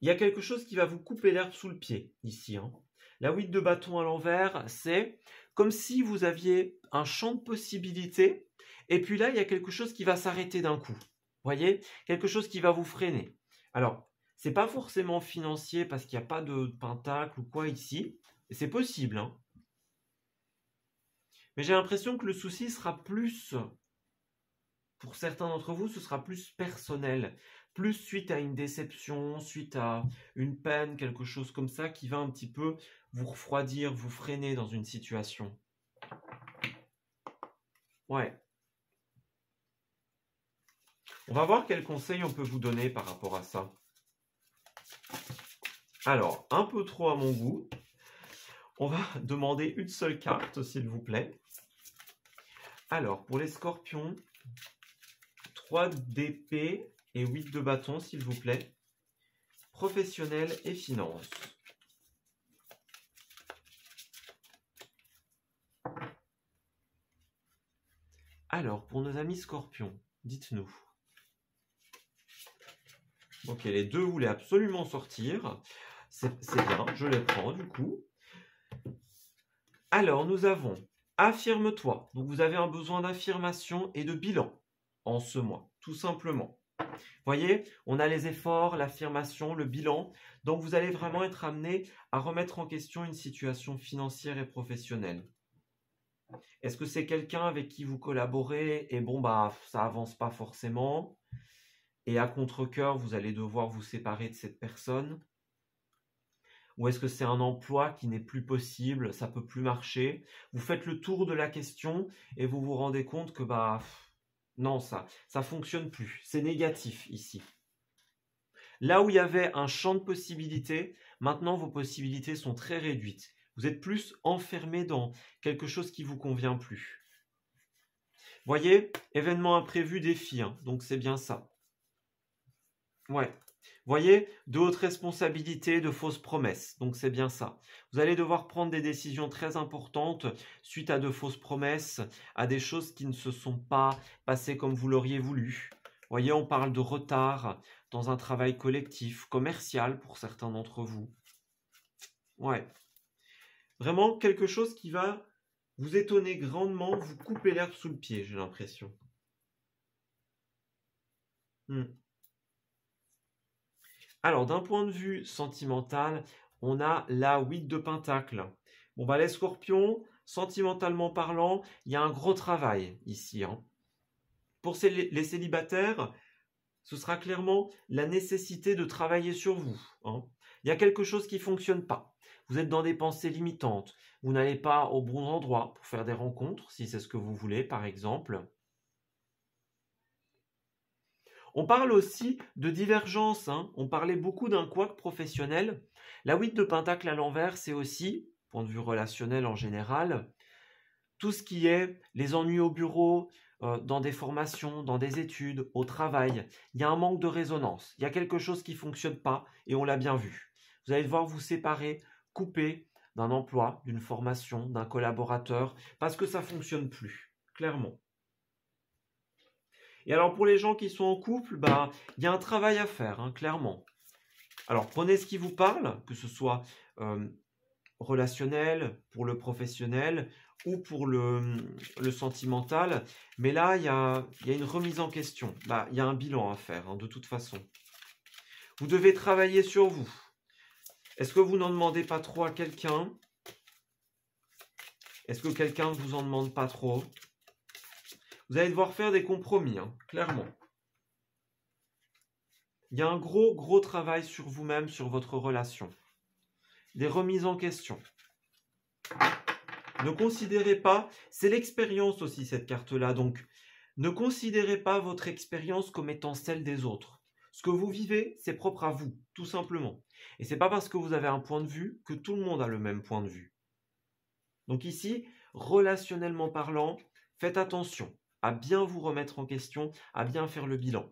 il y a quelque chose qui va vous couper l'herbe sous le pied ici. Hein. La 8 de bâton à l'envers, c'est comme si vous aviez un champ de possibilités et puis là, il y a quelque chose qui va s'arrêter d'un coup. Vous voyez? Quelque chose qui va vous freiner. Alors, c'est pas forcément financier parce qu'il n'y a pas de pentacle ou quoi ici. C'est possible. Hein. Mais j'ai l'impression que le souci sera plus, pour certains d'entre vous, ce sera plus personnel. Plus suite à une déception, suite à une peine, quelque chose comme ça qui va un petit peu vous refroidir, vous freiner dans une situation. Ouais. On va voir quels conseils on peut vous donner par rapport à ça. Alors, un peu trop à mon goût. On va demander une seule carte, s'il vous plaît. Alors, pour les scorpions, 3 d'épée et 8 de bâton, s'il vous plaît. Professionnel et finance. Alors, pour nos amis scorpions, dites-nous. Ok, les deux voulaient absolument sortir. C'est bien, je les prends du coup. Alors, nous avons affirme-toi. Donc, vous avez un besoin d'affirmation et de bilan en ce mois, tout simplement. Voyez, on a les efforts, l'affirmation, le bilan. Donc, vous allez vraiment être amené à remettre en question une situation financière et professionnelle. Est-ce que c'est quelqu'un avec qui vous collaborez et bon, bah, ça avance pas forcément et à contre-cœur, vous allez devoir vous séparer de cette personne? Ou est-ce que c'est un emploi qui n'est plus possible, ça peut plus marcher? Vous faites le tour de la question et vous vous rendez compte que bah non, ça fonctionne plus. C'est négatif ici. Là où il y avait un champ de possibilités, maintenant vos possibilités sont très réduites. Vous êtes plus enfermé dans quelque chose qui vous convient plus. Voyez, événement imprévu, défi, hein, donc c'est bien ça. Ouais. Voyez, de hautes responsabilités, de fausses promesses, donc c'est bien ça. Vous allez devoir prendre des décisions très importantes suite à de fausses promesses, à des choses qui ne se sont pas passées comme vous l'auriez voulu. Voyez, on parle de retard dans un travail collectif, commercial pour certains d'entre vous. Ouais. Vraiment quelque chose qui va vous étonner grandement, vous couper l'herbe sous le pied, j'ai l'impression. Alors, d'un point de vue sentimental, on a la 8 de pentacle. Bon, bah, les scorpions, sentimentalement parlant, il y a un gros travail ici. Hein. Pour les célibataires, ce sera clairement la nécessité de travailler sur vous. Hein. Il y a quelque chose qui ne fonctionne pas. Vous êtes dans des pensées limitantes. Vous n'allez pas au bon endroit pour faire des rencontres, si c'est ce que vous voulez, par exemple. On parle aussi de divergence. Hein. On parlait beaucoup d'un couac professionnel. La 8 de pentacle à l'envers, c'est aussi, point de vue relationnel en général, tout ce qui est les ennuis au bureau, dans des formations, dans des études, au travail. Il y a un manque de résonance. Il y a quelque chose qui ne fonctionne pas et on l'a bien vu. Vous allez devoir vous séparer, couper d'un emploi, d'une formation, d'un collaborateur, parce que ça ne fonctionne plus, clairement. Et alors pour les gens qui sont en couple, bah, il y a un travail à faire, hein, clairement. Alors prenez ce qui vous parle, que ce soit relationnel, pour le professionnel, ou pour le sentimental. Mais là, il y a une remise en question. Bah, il y a un bilan à faire, hein, de toute façon. Vous devez travailler sur vous. Est-ce que vous n'en demandez pas trop à quelqu'un? Est-ce que quelqu'un ne vous en demande pas trop? Vous allez devoir faire des compromis, hein, clairement. Il y a un gros travail sur vous-même, sur votre relation. Des remises en question. Ne considérez pas, c'est l'expérience aussi cette carte-là, donc ne considérez pas votre expérience comme étant celle des autres. Ce que vous vivez, c'est propre à vous, tout simplement. Et c'est pas parce que vous avez un point de vue que tout le monde a le même point de vue. Donc ici, relationnellement parlant, faites attention à bien vous remettre en question, à bien faire le bilan.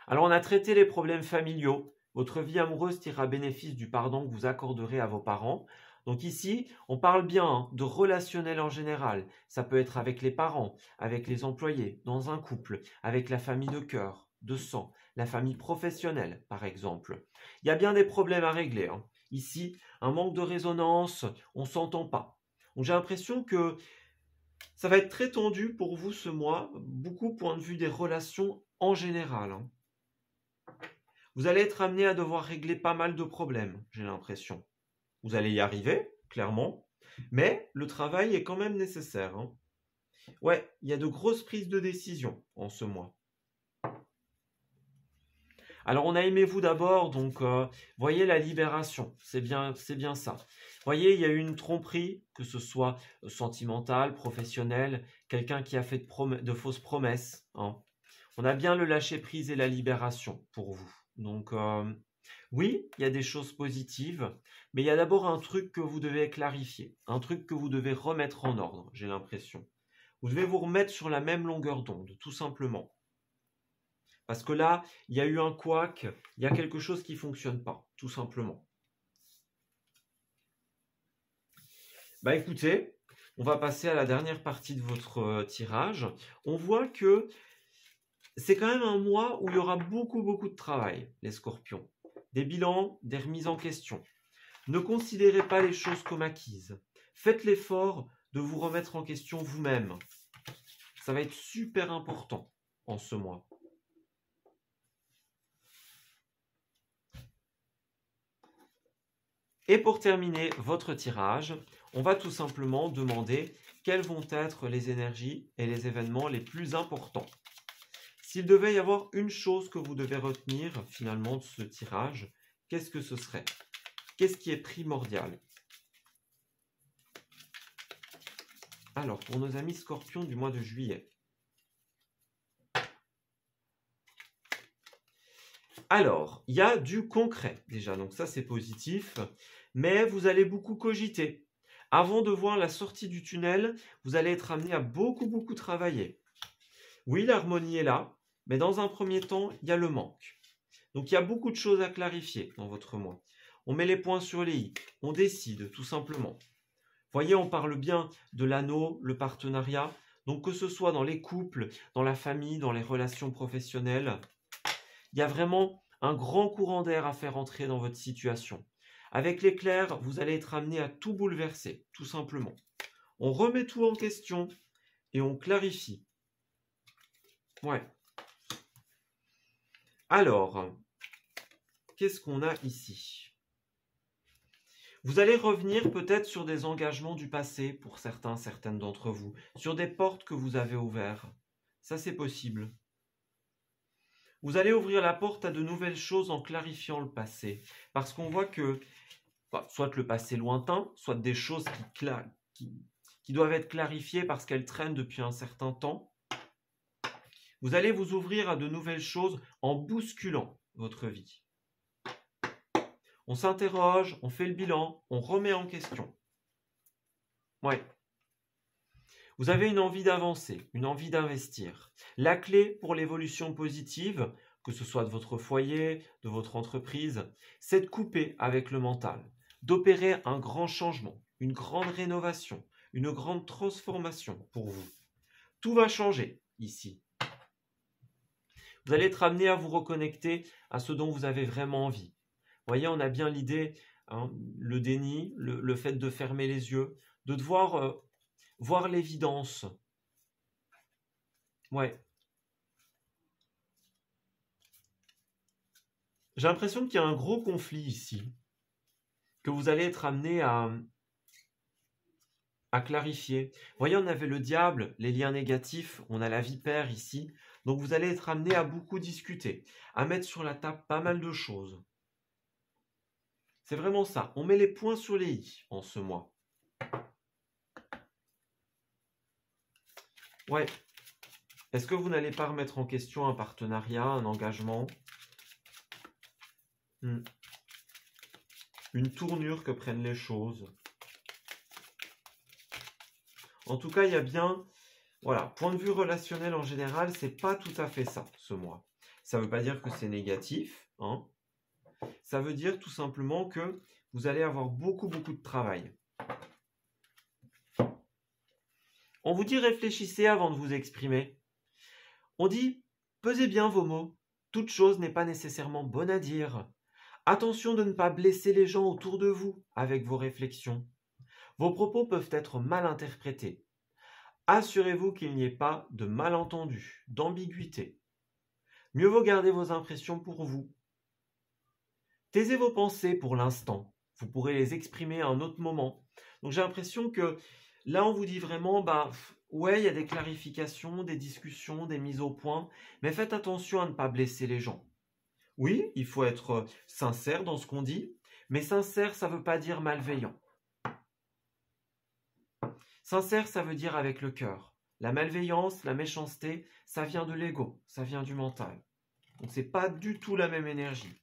Alors on a traité les problèmes familiaux. Votre vie amoureuse tirera bénéfice du pardon que vous accorderez à vos parents. Donc ici, on parle bien de relationnel en général. Ça peut être avec les parents, avec les employés, dans un couple, avec la famille de cœur, de sang, la famille professionnelle par exemple. Il y a bien des problèmes à régler, hein. Ici, un manque de résonance, on ne s'entend pas. Donc j'ai l'impression que ça va être très tendu pour vous ce mois, beaucoup point de vue des relations en général, hein. Vous allez être amené à devoir régler pas mal de problèmes, j'ai l'impression. Vous allez y arriver, clairement, mais le travail est quand même nécessaire, hein. Ouais, il y a de grosses prises de décision en ce mois. Alors on a aimé vous d'abord, donc voyez la libération, c'est bien ça. Voyez, il y a eu une tromperie, que ce soit sentimentale, professionnelle, quelqu'un qui a fait de fausses promesses, hein. On a bien le lâcher-prise et la libération pour vous. Donc oui, il y a des choses positives, mais il y a d'abord un truc que vous devez clarifier, un truc que vous devez remettre en ordre, j'ai l'impression. Vous devez vous remettre sur la même longueur d'onde, tout simplement. Parce que là, il y a eu un couac, il y a quelque chose qui ne fonctionne pas, tout simplement. Bah écoutez, on va passer à la dernière partie de votre tirage. On voit que c'est quand même un mois où il y aura beaucoup de travail, les scorpions. Des bilans, des remises en question. Ne considérez pas les choses comme acquises. Faites l'effort de vous remettre en question vous-même. Ça va être super important en ce mois. Et pour terminer votre tirage, on va tout simplement demander quelles vont être les énergies et les événements les plus importants. S'il devait y avoir une chose que vous devez retenir finalement de ce tirage, qu'est-ce que ce serait? Qu'est-ce qui est primordial? Alors, pour nos amis scorpions du mois de juillet. Alors, il y a du concret déjà, donc ça c'est positif, mais vous allez beaucoup cogiter. Avant de voir la sortie du tunnel, vous allez être amené à beaucoup travailler. Oui, l'harmonie est là, mais dans un premier temps, il y a le manque. Donc il y a beaucoup de choses à clarifier dans votre mois. On met les points sur les i, on décide tout simplement. Voyez, on parle bien de l'anneau, le partenariat, donc que ce soit dans les couples, dans la famille, dans les relations professionnelles, il y a vraiment un grand courant d'air à faire entrer dans votre situation. Avec l'éclair, vous allez être amené à tout bouleverser, tout simplement. On remet tout en question et on clarifie. Ouais. Alors, qu'est-ce qu'on a ici? Vous allez revenir peut-être sur des engagements du passé pour certaines d'entre vous, sur des portes que vous avez ouvertes. Ça, c'est possible. Vous allez ouvrir la porte à de nouvelles choses en clarifiant le passé. Parce qu'on voit que, soit le passé lointain, soit des choses qui doivent être clarifiées parce qu'elles traînent depuis un certain temps. Vous allez vous ouvrir à de nouvelles choses en bousculant votre vie. On s'interroge, on fait le bilan, on remet en question. Ouais. Vous avez une envie d'avancer, une envie d'investir. La clé pour l'évolution positive, que ce soit de votre foyer, de votre entreprise, c'est de couper avec le mental, d'opérer un grand changement, une grande rénovation, une grande transformation pour vous. Tout va changer ici. Vous allez être amené à vous reconnecter à ce dont vous avez vraiment envie. Vous voyez, on a bien l'idée, hein, le déni, le fait de fermer les yeux, de devoir voir l'évidence. Ouais. J'ai l'impression qu'il y a un gros conflit ici, que vous allez être amené à clarifier. Vous voyez, on avait le diable, les liens négatifs, on a la vipère ici. Donc vous allez être amené à beaucoup discuter, à mettre sur la table pas mal de choses. C'est vraiment ça. On met les points sur les i en ce mois. Ouais. Est-ce que vous n'allez pas remettre en question un partenariat, un engagement? Une tournure que prennent les choses. En tout cas, il y a bien, voilà, point de vue relationnel en général, c'est pas tout à fait ça, ce mois. Ça ne veut pas dire que c'est négatif, hein. Ça veut dire tout simplement que vous allez avoir beaucoup de travail. On vous dit réfléchissez avant de vous exprimer. On dit pesez bien vos mots. Toute chose n'est pas nécessairement bonne à dire. Attention de ne pas blesser les gens autour de vous avec vos réflexions. Vos propos peuvent être mal interprétés. Assurez-vous qu'il n'y ait pas de malentendu, d'ambiguïté. Mieux vaut garder vos impressions pour vous. Taisez vos pensées pour l'instant. Vous pourrez les exprimer à un autre moment. Donc j'ai l'impression que là, on vous dit vraiment, ouais, il y a des clarifications, des discussions, des mises au point, mais faites attention à ne pas blesser les gens. Oui, il faut être sincère dans ce qu'on dit, mais sincère, ça ne veut pas dire malveillant. Sincère, ça veut dire avec le cœur. La malveillance, la méchanceté, ça vient de l'ego, ça vient du mental. Donc c'est pas du tout la même énergie.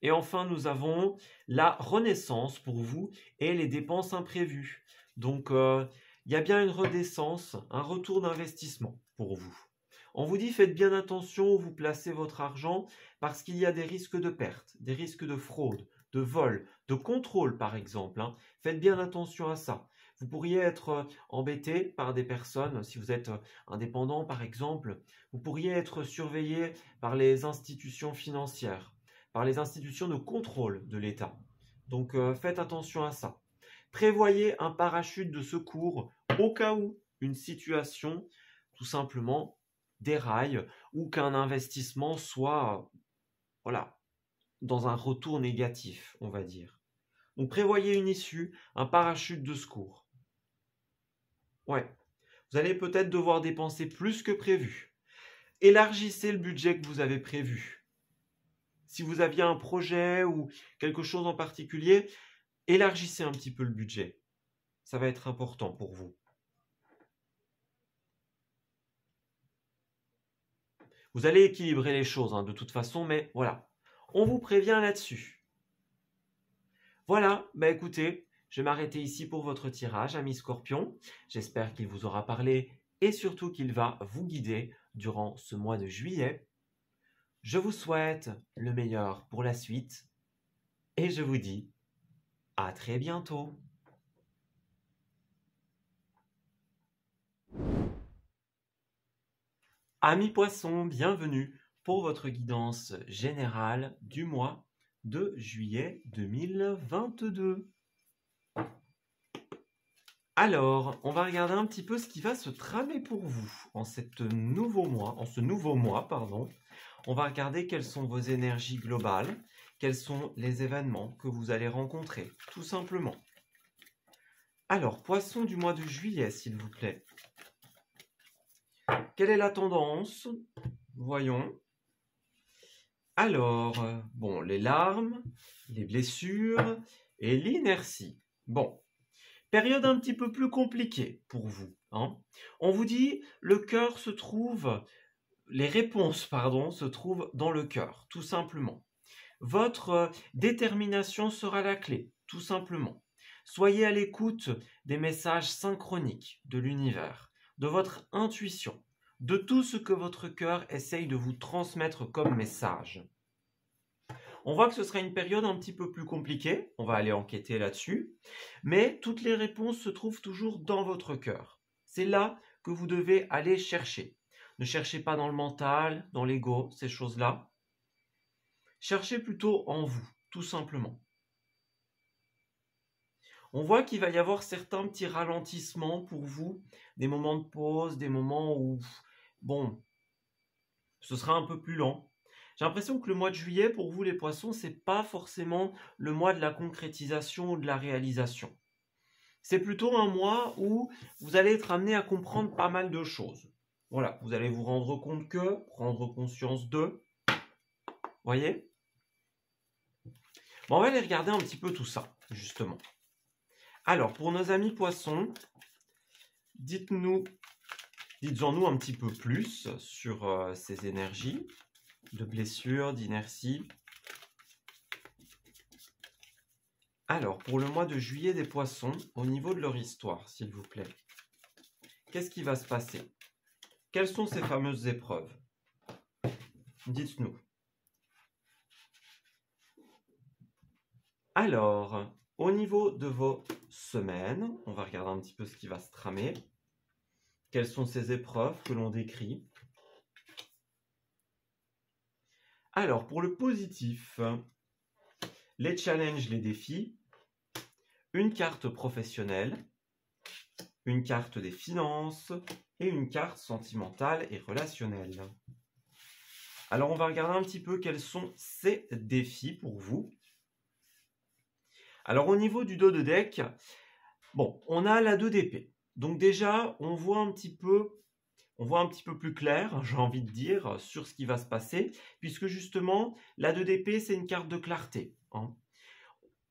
Et enfin, nous avons la renaissance pour vous et les dépenses imprévues. Donc, il y a bien une redescence, un retour d'investissement pour vous. On vous dit, faites bien attention où vous placez votre argent parce qu'il y a des risques de perte, des risques de fraude, de vol, de contrôle par exemple. Faites bien attention à ça. Vous pourriez être embêté par des personnes, si vous êtes indépendant par exemple, vous pourriez être surveillé par les institutions financières, par les institutions de contrôle de l'État. Donc faites attention à ça. Prévoyez un parachute de secours au cas où une situation tout simplement déraille ou qu'un investissement soit dans un retour négatif, on va dire. Donc prévoyez une issue, un parachute de secours. Ouais, vous allez peut-être devoir dépenser plus que prévu. Élargissez le budget que vous avez prévu. Si vous aviez un projet ou quelque chose en particulier, élargissez un petit peu le budget. Ça va être important pour vous. Vous allez équilibrer les choses de toute façon, mais voilà. On vous prévient là-dessus. Voilà, écoutez, je vais m'arrêter ici pour votre tirage, ami Scorpion. J'espère qu'il vous aura parlé et surtout qu'il va vous guider durant ce mois de juillet. Je vous souhaite le meilleur pour la suite et je vous dis à très bientôt. Amis Poissons, bienvenue pour votre guidance générale du mois de juillet 2022. Alors, on va regarder un petit peu ce qui va se tramer pour vous en ce nouveau mois. On va regarder quelles sont vos énergies globales, quels sont les événements que vous allez rencontrer, tout simplement. Alors, Poissons du mois de juillet, s'il vous plaît. Quelle est la tendance? Voyons. Alors, les larmes, les blessures et l'inertie. Bon, période un petit peu plus compliquée pour vous. On vous dit, les réponses se trouvent dans le cœur, tout simplement. Votre détermination sera la clé, tout simplement. Soyez à l'écoute des messages synchroniques de l'univers, de votre intuition, de tout ce que votre cœur essaye de vous transmettre comme message. On voit que ce sera une période un petit peu plus compliquée, on va aller enquêter là-dessus, mais toutes les réponses se trouvent toujours dans votre cœur. C'est là que vous devez aller chercher. Ne cherchez pas dans le mental, dans l'ego, ces choses-là. Cherchez plutôt en vous, tout simplement. On voit qu'il va y avoir certains petits ralentissements pour vous, des moments de pause, des moments où, bon, ce sera un peu plus lent. J'ai l'impression que le mois de juillet, pour vous les poissons, c'est pas forcément le mois de la concrétisation ou de la réalisation. C'est plutôt un mois où vous allez être amené à comprendre pas mal de choses. Voilà, vous allez vous rendre compte que, prendre conscience de, voyez? Bon, on va aller regarder un petit peu tout ça, justement. Alors, pour nos amis poissons, dites-en nous un petit peu plus sur ces énergies de blessures, d'inertie. Alors, pour le mois de juillet des poissons, au niveau de leur histoire, s'il vous plaît, qu'est-ce qui va se passer? Quelles sont ces fameuses épreuves? Dites-nous. Alors, au niveau de vos semaines, on va regarder un petit peu ce qui va se tramer. Quelles sont ces épreuves que l'on décrit? Alors, pour le positif, les challenges, les défis, une carte professionnelle, une carte des finances et une carte sentimentale et relationnelle. Alors, on va regarder un petit peu quels sont ces défis pour vous. Alors, au niveau du dos de deck, bon, on a la 2 d'épée. Donc déjà, on voit un petit peu plus clair, j'ai envie de dire, sur ce qui va se passer, puisque justement, la 2 d'épée, c'est une carte de clarté. Hein.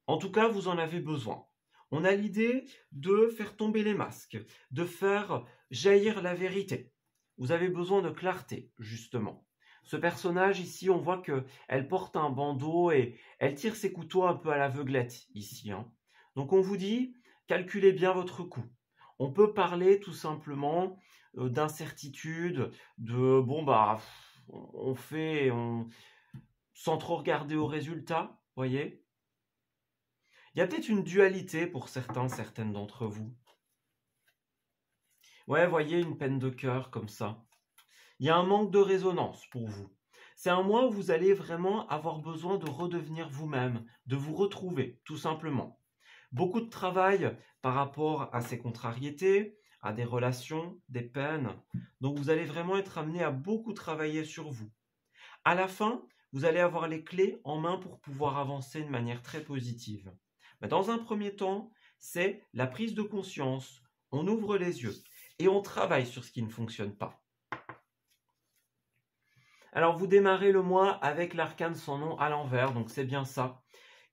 En tout cas, vous en avez besoin. On a l'idée de faire tomber les masques, de faire jaillir la vérité. Vous avez besoin de clarté, justement. Ce personnage ici, on voit qu'elle porte un bandeau et elle tire ses couteaux un peu à l'aveuglette ici. Hein. Donc on vous dit, calculez bien votre coup. On peut parler tout simplement d'incertitude, de bon bah on fait sans trop regarder aux résultats, voyez. Il y a peut-être une dualité pour certaines d'entre vous. Ouais, voyez, une peine de cœur comme ça. Il y a un manque de résonance pour vous. C'est un mois où vous allez vraiment avoir besoin de redevenir vous-même, de vous retrouver, tout simplement. Beaucoup de travail par rapport à ces contrariétés, à des relations, des peines. Donc vous allez vraiment être amené à beaucoup travailler sur vous. À la fin, vous allez avoir les clés en main pour pouvoir avancer de manière très positive. Mais dans un premier temps, c'est la prise de conscience. On ouvre les yeux et on travaille sur ce qui ne fonctionne pas. Alors vous démarrez le mois avec l'arcane sans nom à l'envers, donc c'est bien ça.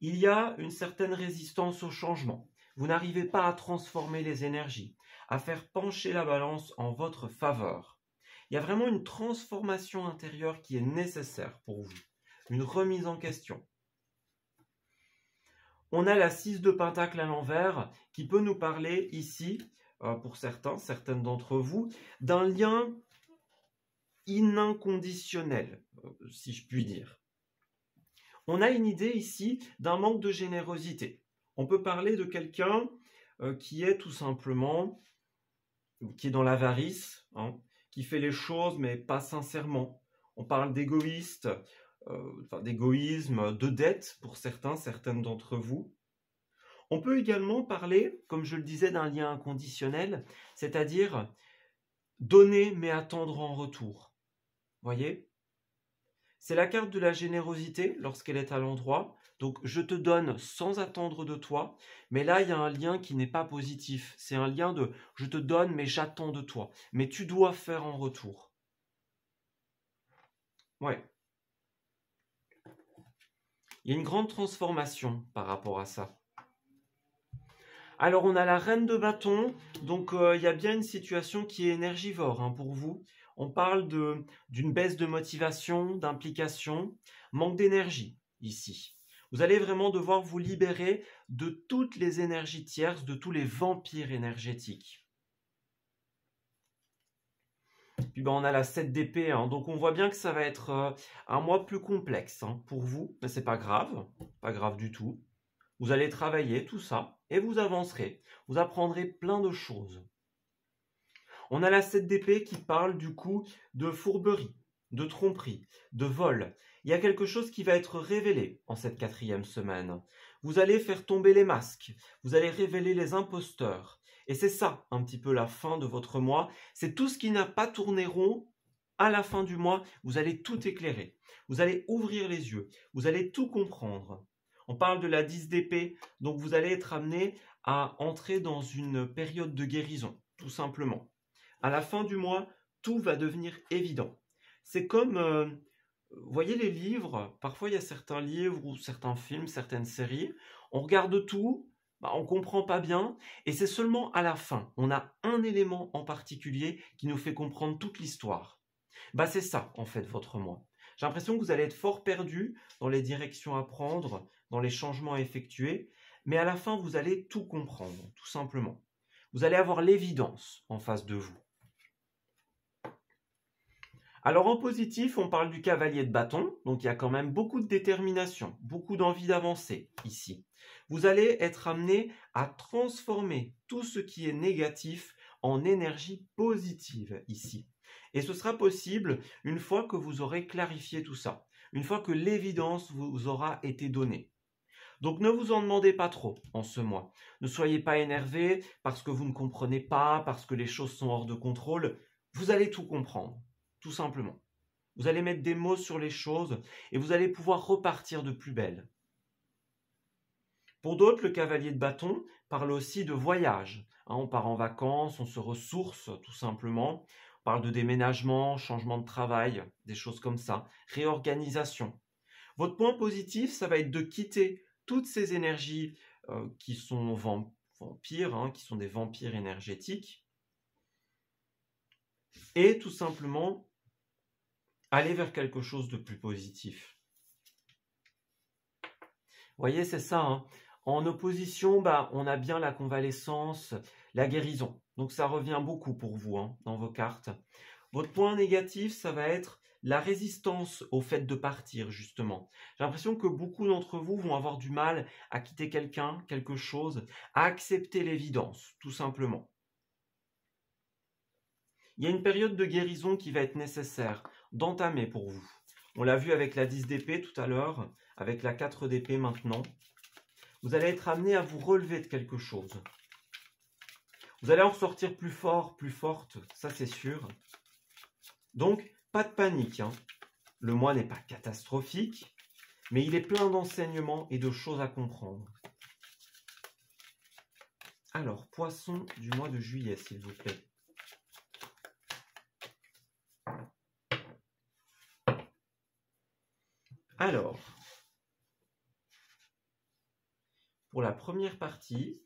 Il y a une certaine résistance au changement. Vous n'arrivez pas à transformer les énergies, à faire pencher la balance en votre faveur. Il y a vraiment une transformation intérieure qui est nécessaire pour vous, une remise en question. On a la 6 de pentacle à l'envers qui peut nous parler ici, pour certaines d'entre vous, d'un lien inconditionnel, si je puis dire. On a une idée ici d'un manque de générosité. On peut parler de quelqu'un qui est tout simplement, qui est dans l'avarice, hein, qui fait les choses mais pas sincèrement. On parle d'égoïste, d'égoïsme, de dette pour certaines d'entre vous. On peut également parler, comme je le disais, d'un lien inconditionnel, c'est-à-dire donner mais attendre en retour. Voyez ? C'est la carte de la générosité lorsqu'elle est à l'endroit. Donc, je te donne sans attendre de toi. Mais là, il y a un lien qui n'est pas positif. C'est un lien de je te donne, mais j'attends de toi. Mais tu dois faire en retour. Ouais. Il y a une grande transformation par rapport à ça. Alors, on a la reine de bâton. Donc, il y a bien une situation qui est énergivore hein, pour vous. On parle d'une baisse de motivation, d'implication, manque d'énergie ici. Vous allez vraiment devoir vous libérer de toutes les énergies tierces, de tous les vampires énergétiques. Puis ben, on a la 7 d'épée, hein, donc on voit bien que ça va être un mois plus complexe hein, pour vous, mais c'est pas grave du tout. Vous allez travailler tout ça et vous avancerez, vous apprendrez plein de choses. On a la 7 d'épée qui parle du coup de fourberie, de tromperie, de vol. Il y a quelque chose qui va être révélé en cette 4e semaine. Vous allez faire tomber les masques. Vous allez révéler les imposteurs. Et c'est ça, un petit peu la fin de votre mois. C'est tout ce qui n'a pas tourné rond. À la fin du mois, vous allez tout éclairer. Vous allez ouvrir les yeux. Vous allez tout comprendre. On parle de la 10 d'épée. Donc, vous allez être amené à entrer dans une période de guérison, tout simplement. À la fin du mois, tout va devenir évident. C'est comme, vous voyez les livres, parfois il y a certains livres ou certains films, certaines séries, on regarde tout, on ne comprend pas bien, et c'est seulement à la fin, on a un élément en particulier qui nous fait comprendre toute l'histoire. C'est ça, en fait, votre mois. J'ai l'impression que vous allez être fort perdu dans les directions à prendre, dans les changements à effectuer, mais à la fin, vous allez tout comprendre, tout simplement. Vous allez avoir l'évidence en face de vous. Alors en positif, on parle du cavalier de bâton, donc il y a quand même beaucoup de détermination, beaucoup d'envie d'avancer ici. Vous allez être amené à transformer tout ce qui est négatif en énergie positive ici. Et ce sera possible une fois que vous aurez clarifié tout ça, une fois que l'évidence vous aura été donnée. Donc ne vous en demandez pas trop en ce mois. Ne soyez pas énervé parce que vous ne comprenez pas, parce que les choses sont hors de contrôle. Vous allez tout comprendre, tout simplement. Vous allez mettre des mots sur les choses et vous allez pouvoir repartir de plus belle. Pour d'autres, le cavalier de bâton parle aussi de voyage. On part en vacances, on se ressource tout simplement. On parle de déménagement, changement de travail, des choses comme ça, réorganisation. Votre point positif, ça va être de quitter toutes ces énergies qui sont vampires, qui sont des vampires énergétiques, et tout simplement aller vers quelque chose de plus positif. Vous voyez, c'est ça. En opposition, on a bien la convalescence, la guérison. Donc ça revient beaucoup pour vous dans vos cartes. Votre point négatif, ça va être la résistance au fait de partir, justement. J'ai l'impression que beaucoup d'entre vous vont avoir du mal à quitter quelqu'un, quelque chose, à accepter l'évidence, tout simplement. Il y a une période de guérison qui va être nécessaire d'entamer pour vous. On l'a vu avec la 10 d'épée tout à l'heure, avec la 4 d'épée maintenant. Vous allez être amené à vous relever de quelque chose. Vous allez en ressortir plus fort, plus forte, ça c'est sûr. Donc, pas de panique. Le mois n'est pas catastrophique, mais il est plein d'enseignements et de choses à comprendre. Alors, poisson du mois de juillet, s'il vous plaît. Alors, pour la première partie,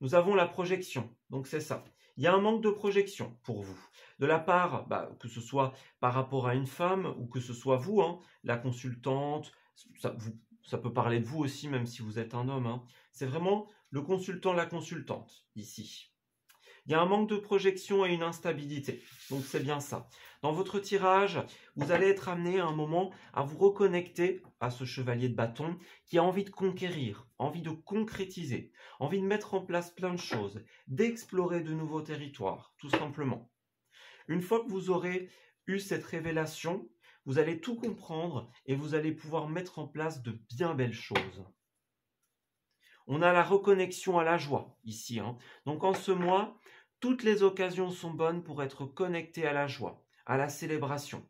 nous avons la projection. Donc, c'est ça. Il y a un manque de projection pour vous. De la part, que ce soit par rapport à une femme ou que ce soit vous, la consultante, ça peut parler de vous aussi, même si vous êtes un homme. C'est vraiment le consultant, la consultante, ici. Il y a un manque de projection et une instabilité. Donc, c'est bien ça. Dans votre tirage, vous allez être amené à un moment à vous reconnecter à ce chevalier de bâton qui a envie de conquérir, envie de concrétiser, envie de mettre en place plein de choses, d'explorer de nouveaux territoires, tout simplement. Une fois que vous aurez eu cette révélation, vous allez tout comprendre et vous allez pouvoir mettre en place de bien belles choses. On a la reconnexion à la joie ici. Donc en ce mois, toutes les occasions sont bonnes pour être connecté à la joie, à la célébration.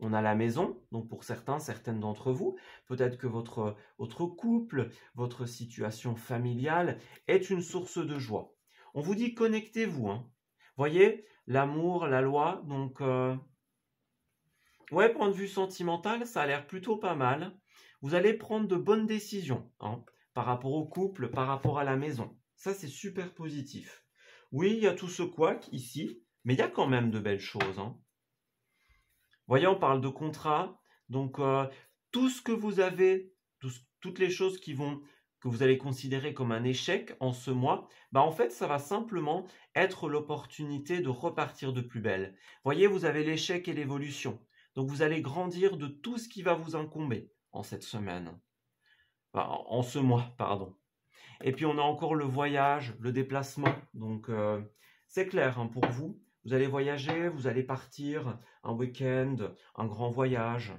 On a la maison, donc pour certaines d'entre vous, peut-être que votre couple, votre situation familiale est une source de joie. On vous dit connectez-vous. Voyez, l'amour, la loi, donc ouais, point de vue sentimental, ça a l'air plutôt pas mal. Vous allez prendre de bonnes décisions par rapport au couple, par rapport à la maison. Ça, c'est super positif. Oui, il y a tout ce couac ici, mais il y a quand même de belles choses. Voyez, on parle de contrat. Donc, tout ce que vous avez, toutes les choses que vous allez considérer comme un échec en ce mois, en fait, ça va simplement être l'opportunité de repartir de plus belle. Voyez, vous avez l'échec et l'évolution. Donc, vous allez grandir de tout ce qui va vous incomber en cette semaine. En ce mois, pardon. Et puis, on a encore le voyage, le déplacement. Donc, c'est clair pour vous. Vous allez voyager, vous allez partir un week-end, un grand voyage.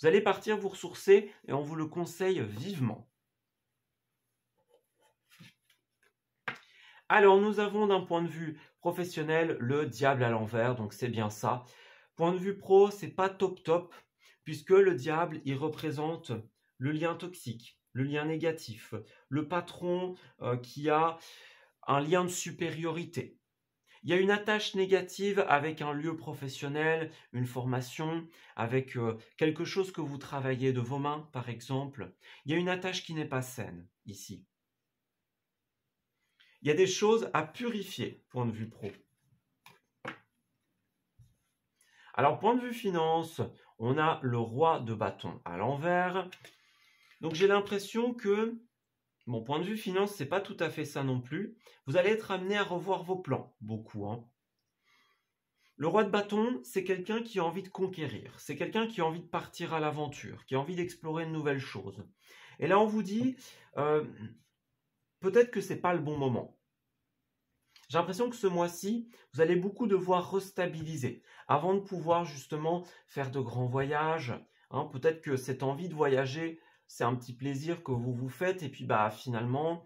Vous allez partir vous ressourcer et on vous le conseille vivement. Alors, nous avons d'un point de vue professionnel le diable à l'envers, donc c'est bien ça. Point de vue pro, c'est pas top, puisque le diable, il représente le lien toxique, le lien négatif, le patron qui a un lien de supériorité. Il y a une attache négative avec un lieu professionnel, une formation, avec quelque chose que vous travaillez de vos mains, par exemple. Il y a une attache qui n'est pas saine, ici. Il y a des choses à purifier, point de vue pro. Alors, point de vue finance, on a le roi de bâton à l'envers. Donc, j'ai l'impression que, mon point de vue finance, c'est pas tout à fait ça non plus. Vous allez être amené à revoir vos plans, beaucoup. Le roi de bâton, c'est quelqu'un qui a envie de conquérir. C'est quelqu'un qui a envie de partir à l'aventure, qui a envie d'explorer de nouvelles choses. Et là, on vous dit, peut-être que ce n'est pas le bon moment. J'ai l'impression que ce mois-ci, vous allez beaucoup devoir restabiliser avant de pouvoir justement faire de grands voyages. Peut-être que cette envie de voyager, c'est un petit plaisir que vous vous faites et puis finalement,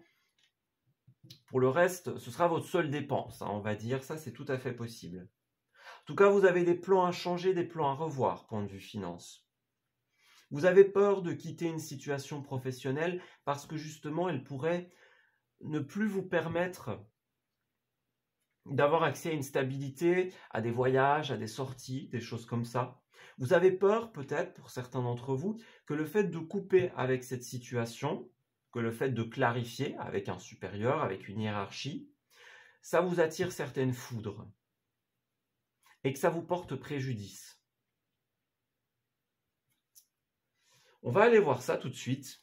pour le reste, ce sera votre seule dépense, on va dire. Ça, c'est tout à fait possible. En tout cas, vous avez des plans à changer, des plans à revoir, point de vue finance. Vous avez peur de quitter une situation professionnelle parce que justement, elle pourrait ne plus vous permettre d'avoir accès à une stabilité, à des voyages, à des sorties, des choses comme ça. Vous avez peur, peut-être, pour certains d'entre vous, que le fait de couper avec cette situation, que le fait de clarifier avec un supérieur, avec une hiérarchie, ça vous attire certaines foudres et que ça vous porte préjudice. On va aller voir ça tout de suite.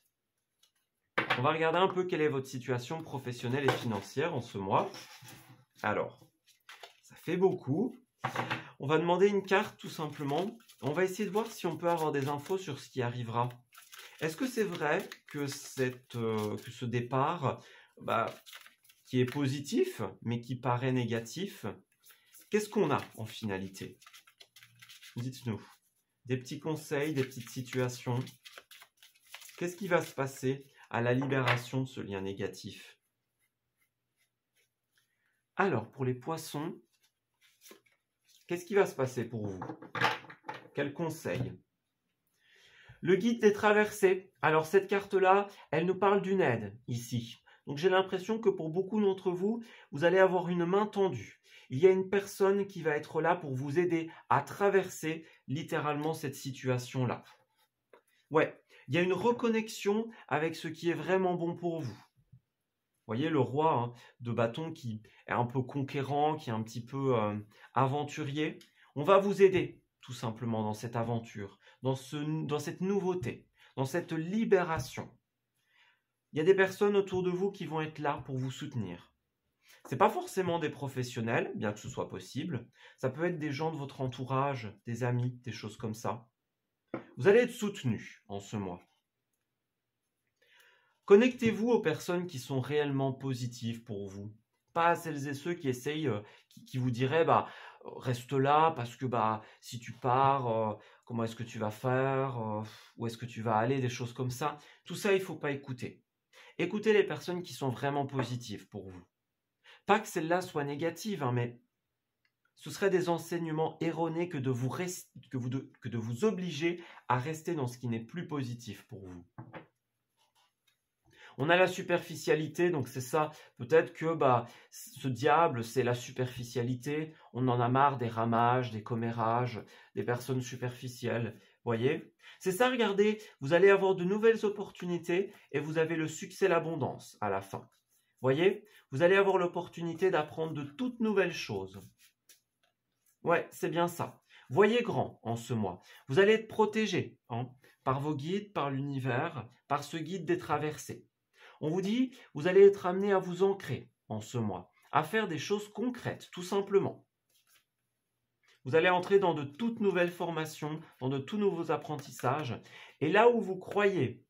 On va regarder un peu quelle est votre situation professionnelle et financière en ce mois. Alors, ça fait beaucoup. On va demander une carte tout simplement. On va essayer de voir si on peut avoir des infos sur ce qui arrivera. Est-ce que c'est vrai que, ce départ, qui est positif, mais qui paraît négatif, qu'est-ce qu'on a en finalité? Dites-nous. Des petits conseils, des petites situations. Qu'est-ce qui va se passer à la libération de ce lien négatif? Alors, pour les poissons, qu'est-ce qui va se passer pour vous? Quel conseil? Le guide des traversées. Alors, cette carte-là, elle nous parle d'une aide, ici. Donc, j'ai l'impression que pour beaucoup d'entre vous, vous allez avoir une main tendue. Il y a une personne qui va être là pour vous aider à traverser littéralement cette situation-là. Ouais, il y a une reconnexion avec ce qui est vraiment bon pour vous. Vous voyez, le roi de bâton qui est un peu conquérant, qui est un petit peu aventurier. On va vous aider tout simplement dans cette aventure, dans cette nouveauté, dans cette libération. Il y a des personnes autour de vous qui vont être là pour vous soutenir. Ce n'est pas forcément des professionnels, bien que ce soit possible. Ça peut être des gens de votre entourage, des amis, des choses comme ça. Vous allez être soutenu en ce mois. Connectez-vous aux personnes qui sont réellement positives pour vous. Pas à celles et ceux qui essayent, qui vous diraient reste là parce que si tu pars, comment est-ce que tu vas faire, où est-ce que tu vas aller, des choses comme ça. Tout ça, il ne faut pas écouter. Écoutez les personnes qui sont vraiment positives pour vous. Pas que celles-là soient négatives, mais ce seraient des enseignements erronés que de vous obliger à rester dans ce qui n'est plus positif pour vous. On a la superficialité, donc c'est ça. Peut-être que ce diable, c'est la superficialité. On en a marre des ramages, des commérages, des personnes superficielles. Voyez? C'est ça, regardez, vous allez avoir de nouvelles opportunités et vous avez le succès, l'abondance à la fin. Voyez? Vous allez avoir l'opportunité d'apprendre de toutes nouvelles choses. Ouais, c'est bien ça. Voyez grand en ce mois. Vous allez être protégé par vos guides, par l'univers, par ce guide des traversées. On vous dit, vous allez être amené à vous ancrer en ce mois, à faire des choses concrètes, tout simplement. Vous allez entrer dans de toutes nouvelles formations, dans de tout nouveaux apprentissages. Et là où vous croyez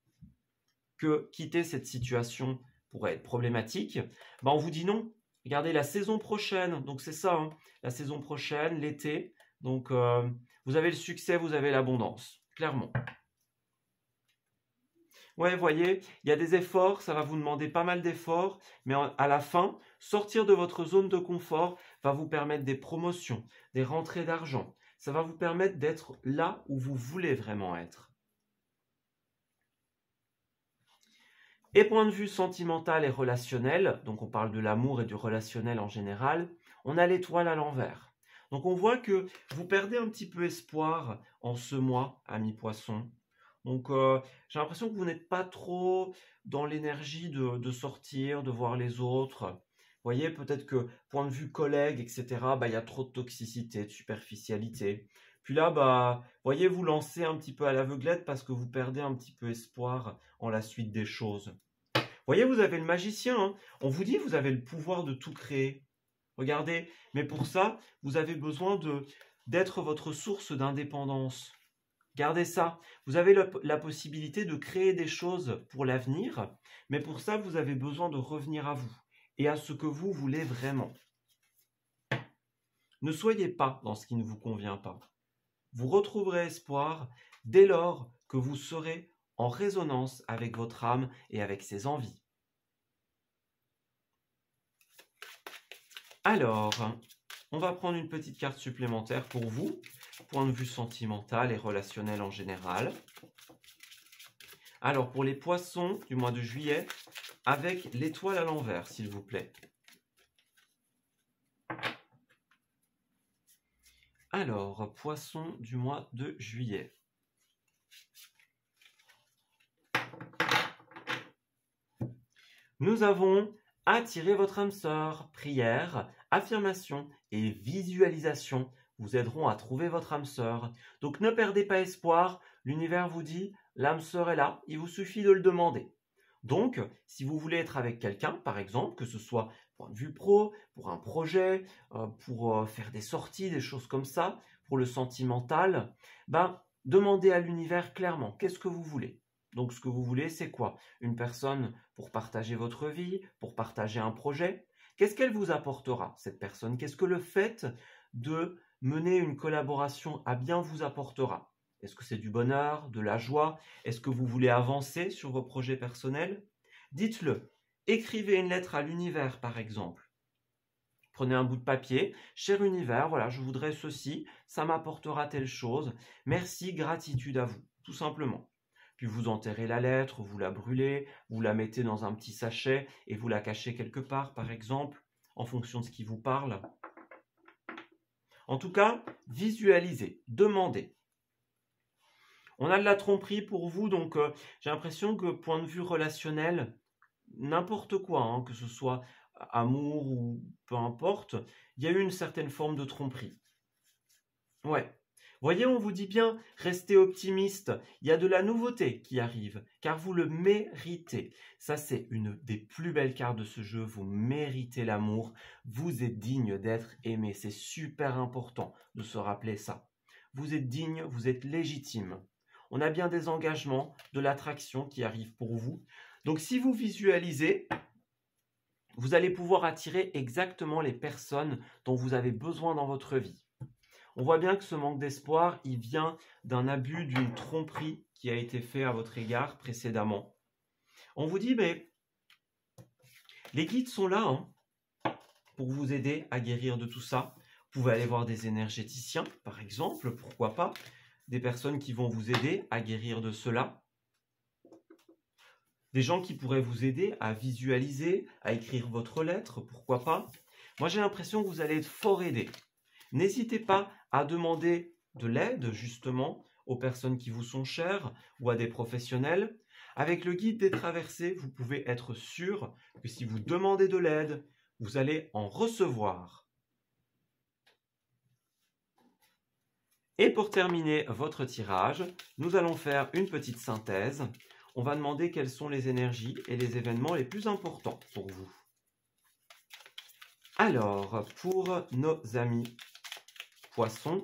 que quitter cette situation pourrait être problématique, on vous dit non. Regardez, la saison prochaine, donc c'est ça, la saison prochaine, l'été, donc vous avez le succès, vous avez l'abondance, clairement. Ouais, voyez, il y a des efforts, ça va vous demander pas mal d'efforts, mais à la fin, sortir de votre zone de confort va vous permettre des promotions, des rentrées d'argent. Ça va vous permettre d'être là où vous voulez vraiment être. Et point de vue sentimental et relationnel, donc on parle de l'amour et du relationnel en général, on a l'étoile à l'envers. Donc on voit que vous perdez un petit peu espoir en ce mois, amis poissons. Donc j'ai l'impression que vous n'êtes pas trop dans l'énergie de sortir, de voir les autres. Vous voyez, peut-être que point de vue collègue, etc., il y a trop de toxicité, de superficialité. Puis là, voyez, vous lancez un petit peu à l'aveuglette parce que vous perdez un petit peu espoir en la suite des choses. Voyez, vous avez le magicien, hein. On vous dit, vous avez le pouvoir de tout créer. Regardez, mais pour ça, vous avez besoin d'être votre source d'indépendance. Gardez ça. Vous avez la possibilité de créer des choses pour l'avenir, mais pour ça, vous avez besoin de revenir à vous et à ce que vous voulez vraiment. Ne soyez pas dans ce qui ne vous convient pas. Vous retrouverez espoir dès lors que vous serez en résonance avec votre âme et avec ses envies. Alors, on va prendre une petite carte supplémentaire pour vous, point de vue sentimental et relationnel en général. Alors, pour les poissons du mois de juillet, avec l'étoile à l'envers, s'il vous plaît. Alors, poissons du mois de juillet. Nous avons attiré votre âme sœur. Prière, affirmation et visualisation vous aideront à trouver votre âme sœur. Donc ne perdez pas espoir, l'univers vous dit, l'âme sœur est là, il vous suffit de le demander. Donc, si vous voulez être avec quelqu'un, par exemple, que ce soit point de vue pro, pour un projet, pour faire des sorties, des choses comme ça, pour le sentimental, demandez à l'univers clairement, qu'est-ce que vous voulez ? Donc, ce que vous voulez, c'est quoi? Une personne pour partager votre vie, pour partager un projet? Qu'est-ce qu'elle vous apportera, cette personne? Qu'est-ce que le fait de mener une collaboration à bien vous apportera? Est-ce que c'est du bonheur, de la joie? Est-ce que vous voulez avancer sur vos projets personnels? Dites-le. Écrivez une lettre à l'univers, par exemple. Prenez un bout de papier. Cher univers, voilà, je voudrais ceci, ça m'apportera telle chose. Merci, gratitude à vous, tout simplement. Puis vous enterrez la lettre, vous la brûlez, vous la mettez dans un petit sachet et vous la cachez quelque part, par exemple, en fonction de ce qui vous parle. En tout cas, visualisez, demandez. On a de la tromperie pour vous, donc j'ai l'impression que point de vue relationnel, n'importe quoi, hein, que ce soit amour ou peu importe, il y a eu une certaine forme de tromperie. Ouais. Voyez, on vous dit bien, restez optimiste. Il y a de la nouveauté qui arrive, car vous le méritez. Ça, c'est une des plus belles cartes de ce jeu. Vous méritez l'amour. Vous êtes digne d'être aimé. C'est super important de se rappeler ça. Vous êtes digne, vous êtes légitime. On a bien des engagements, de l'attraction qui arrivent pour vous. Donc, si vous visualisez, vous allez pouvoir attirer exactement les personnes dont vous avez besoin dans votre vie. On voit bien que ce manque d'espoir, il vient d'un abus, d'une tromperie qui a été fait à votre égard précédemment. On vous dit, mais les guides sont là pour vous aider à guérir de tout ça. Vous pouvez aller voir des énergéticiens, par exemple, pourquoi pas, des personnes qui vont vous aider à guérir de cela. Des gens qui pourraient vous aider à visualiser, à écrire votre lettre, pourquoi pas. Moi, j'ai l'impression que vous allez être fort aidé. N'hésitez pas à demander de l'aide, justement, aux personnes qui vous sont chères ou à des professionnels. Avec le guide des traversées, vous pouvez être sûr que si vous demandez de l'aide, vous allez en recevoir. Et pour terminer votre tirage, nous allons faire une petite synthèse. On va demander quelles sont les énergies et les événements les plus importants pour vous. Alors, pour nos amis Poissons,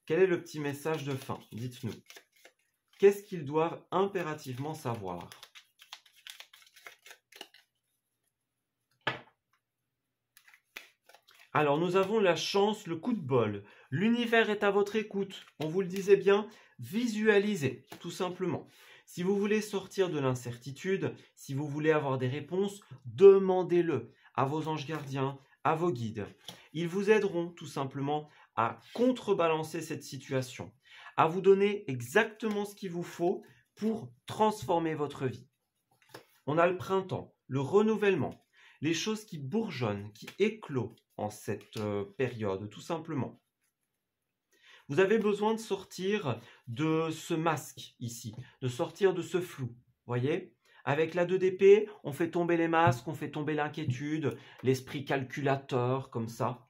quel est le petit message de fin? Dites-nous. Qu'est-ce qu'ils doivent impérativement savoir? Alors, nous avons la chance, le coup de bol. L'univers est à votre écoute. On vous le disait bien, visualisez, tout simplement. Si vous voulez sortir de l'incertitude, si vous voulez avoir des réponses, demandez-le à vos anges gardiens, à vos guides. Ils vous aideront tout simplement à contrebalancer cette situation, à vous donner exactement ce qu'il vous faut pour transformer votre vie. On a le printemps, le renouvellement, les choses qui bourgeonnent, qui éclosent en cette période, tout simplement. Vous avez besoin de sortir de ce masque ici, de sortir de ce flou, voyez ? Avec la 2 d'épée, on fait tomber les masques, on fait tomber l'inquiétude, l'esprit calculateur, comme ça.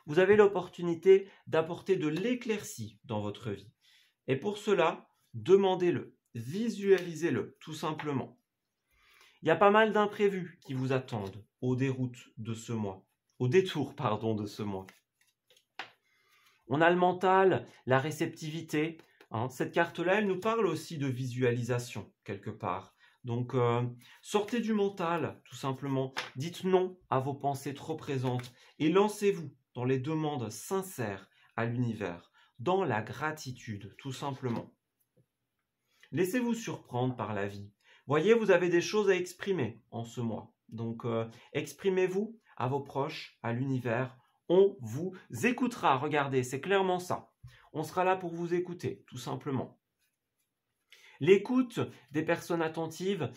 Vous avez l'opportunité d'apporter de l'éclaircie dans votre vie. Et pour cela, demandez-le, visualisez-le, tout simplement. Il y a pas mal d'imprévus qui vous attendent au détour de ce mois. On a le mental, la réceptivité. Cette carte-là, elle nous parle aussi de visualisation, quelque part. Donc, sortez du mental, tout simplement. Dites non à vos pensées trop présentes et lancez-vous dans les demandes sincères à l'univers, dans la gratitude, tout simplement. Laissez-vous surprendre par la vie. Voyez, vous avez des choses à exprimer en ce mois. Donc, exprimez-vous à vos proches, à l'univers. On vous écoutera. Regardez, c'est clairement ça. On sera là pour vous écouter, tout simplement. L'écoute des personnes attentives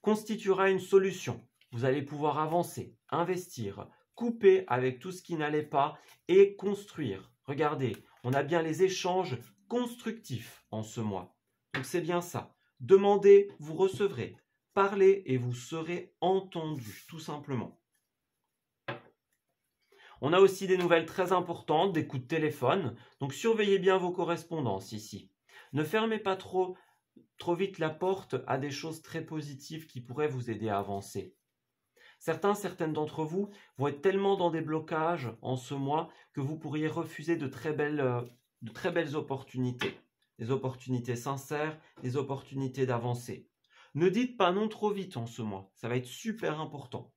constituera une solution. Vous allez pouvoir avancer, investir, couper avec tout ce qui n'allait pas et construire. Regardez, on a bien les échanges constructifs en ce mois. Donc c'est bien ça. Demandez, vous recevrez. Parlez et vous serez entendu, tout simplement. On a aussi des nouvelles très importantes, des coups de téléphone. Donc surveillez bien vos correspondances ici. Ne fermez pas trop vite la porte à des choses très positives qui pourraient vous aider à avancer. Certaines d'entre vous vont être tellement dans des blocages en ce mois que vous pourriez refuser de très belles opportunités. Des opportunités sincères, des opportunités d'avancer. Ne dites pas non trop vite en ce mois, ça va être super important.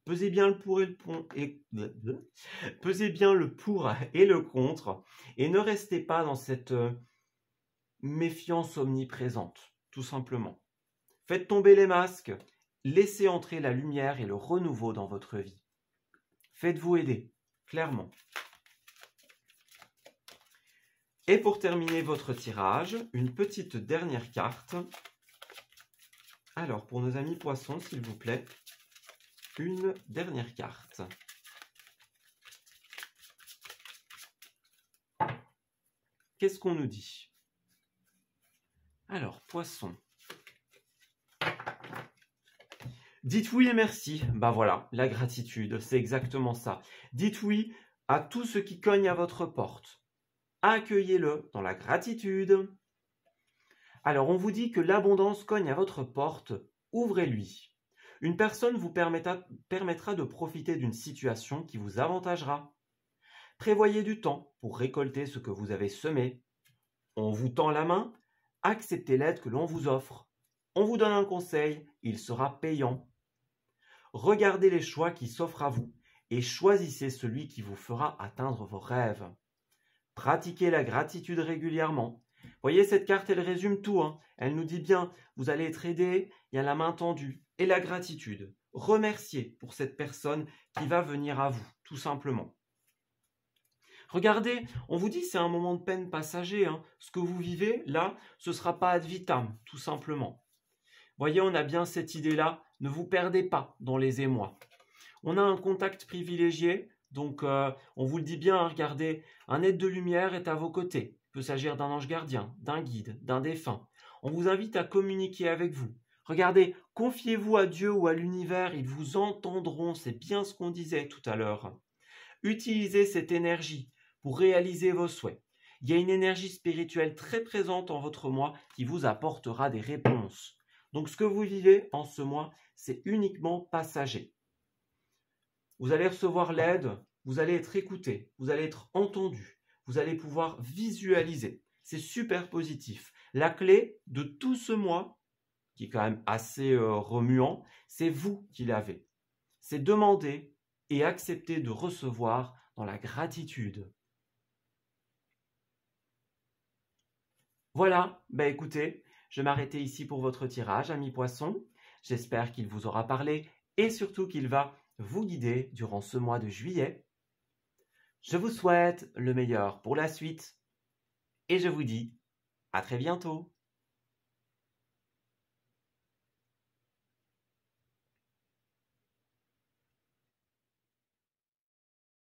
Pesez bien le pour et le contre et ne restez pas dans cette méfiance omniprésente, tout simplement. Faites tomber les masques, laissez entrer la lumière et le renouveau dans votre vie. Faites-vous aider, clairement. Et pour terminer votre tirage, une petite dernière carte. Alors, pour nos amis poissons, s'il vous plaît, une dernière carte. Qu'est-ce qu'on nous dit? Alors, poisson. Dites oui et merci. Ben voilà, la gratitude, c'est exactement ça. Dites oui à tout ce qui cogne à votre porte. Accueillez-le dans la gratitude. Alors, on vous dit que l'abondance cogne à votre porte. Ouvrez-lui. Une personne vous permettra de profiter d'une situation qui vous avantagera. Prévoyez du temps pour récolter ce que vous avez semé. On vous tend la main, acceptez l'aide que l'on vous offre. On vous donne un conseil, il sera payant. Regardez les choix qui s'offrent à vous et choisissez celui qui vous fera atteindre vos rêves. Pratiquez la gratitude régulièrement. Voyez, cette carte, elle résume tout. Elle nous dit bien, vous allez être aidé, il y a la main tendue. Et la gratitude. Remerciez pour cette personne qui va venir à vous, tout simplement. Regardez, on vous dit c'est un moment de peine passager. Ce que vous vivez, là, ce ne sera pas ad vitam, tout simplement. Voyez, on a bien cette idée-là. Ne vous perdez pas dans les émois. On a un contact privilégié. Donc, on vous le dit bien, regardez, un être de lumière est à vos côtés. Il peut s'agir d'un ange gardien, d'un guide, d'un défunt. On vous invite à communiquer avec vous. Regardez, confiez-vous à Dieu ou à l'univers, ils vous entendront, c'est bien ce qu'on disait tout à l'heure. Utilisez cette énergie pour réaliser vos souhaits. Il y a une énergie spirituelle très présente en votre mois qui vous apportera des réponses. Donc ce que vous vivez en ce mois, c'est uniquement passager. Vous allez recevoir l'aide, vous allez être écouté, vous allez être entendu, vous allez pouvoir visualiser. C'est super positif. La clé de tout ce mois, qui est quand même assez remuant, c'est vous qui l'avez. C'est demander et accepter de recevoir dans la gratitude. Voilà, écoutez, je m'arrêter ici pour votre tirage, amis poissons. J'espère qu'il vous aura parlé et surtout qu'il va vous guider durant ce mois de juillet. Je vous souhaite le meilleur pour la suite et je vous dis à très bientôt.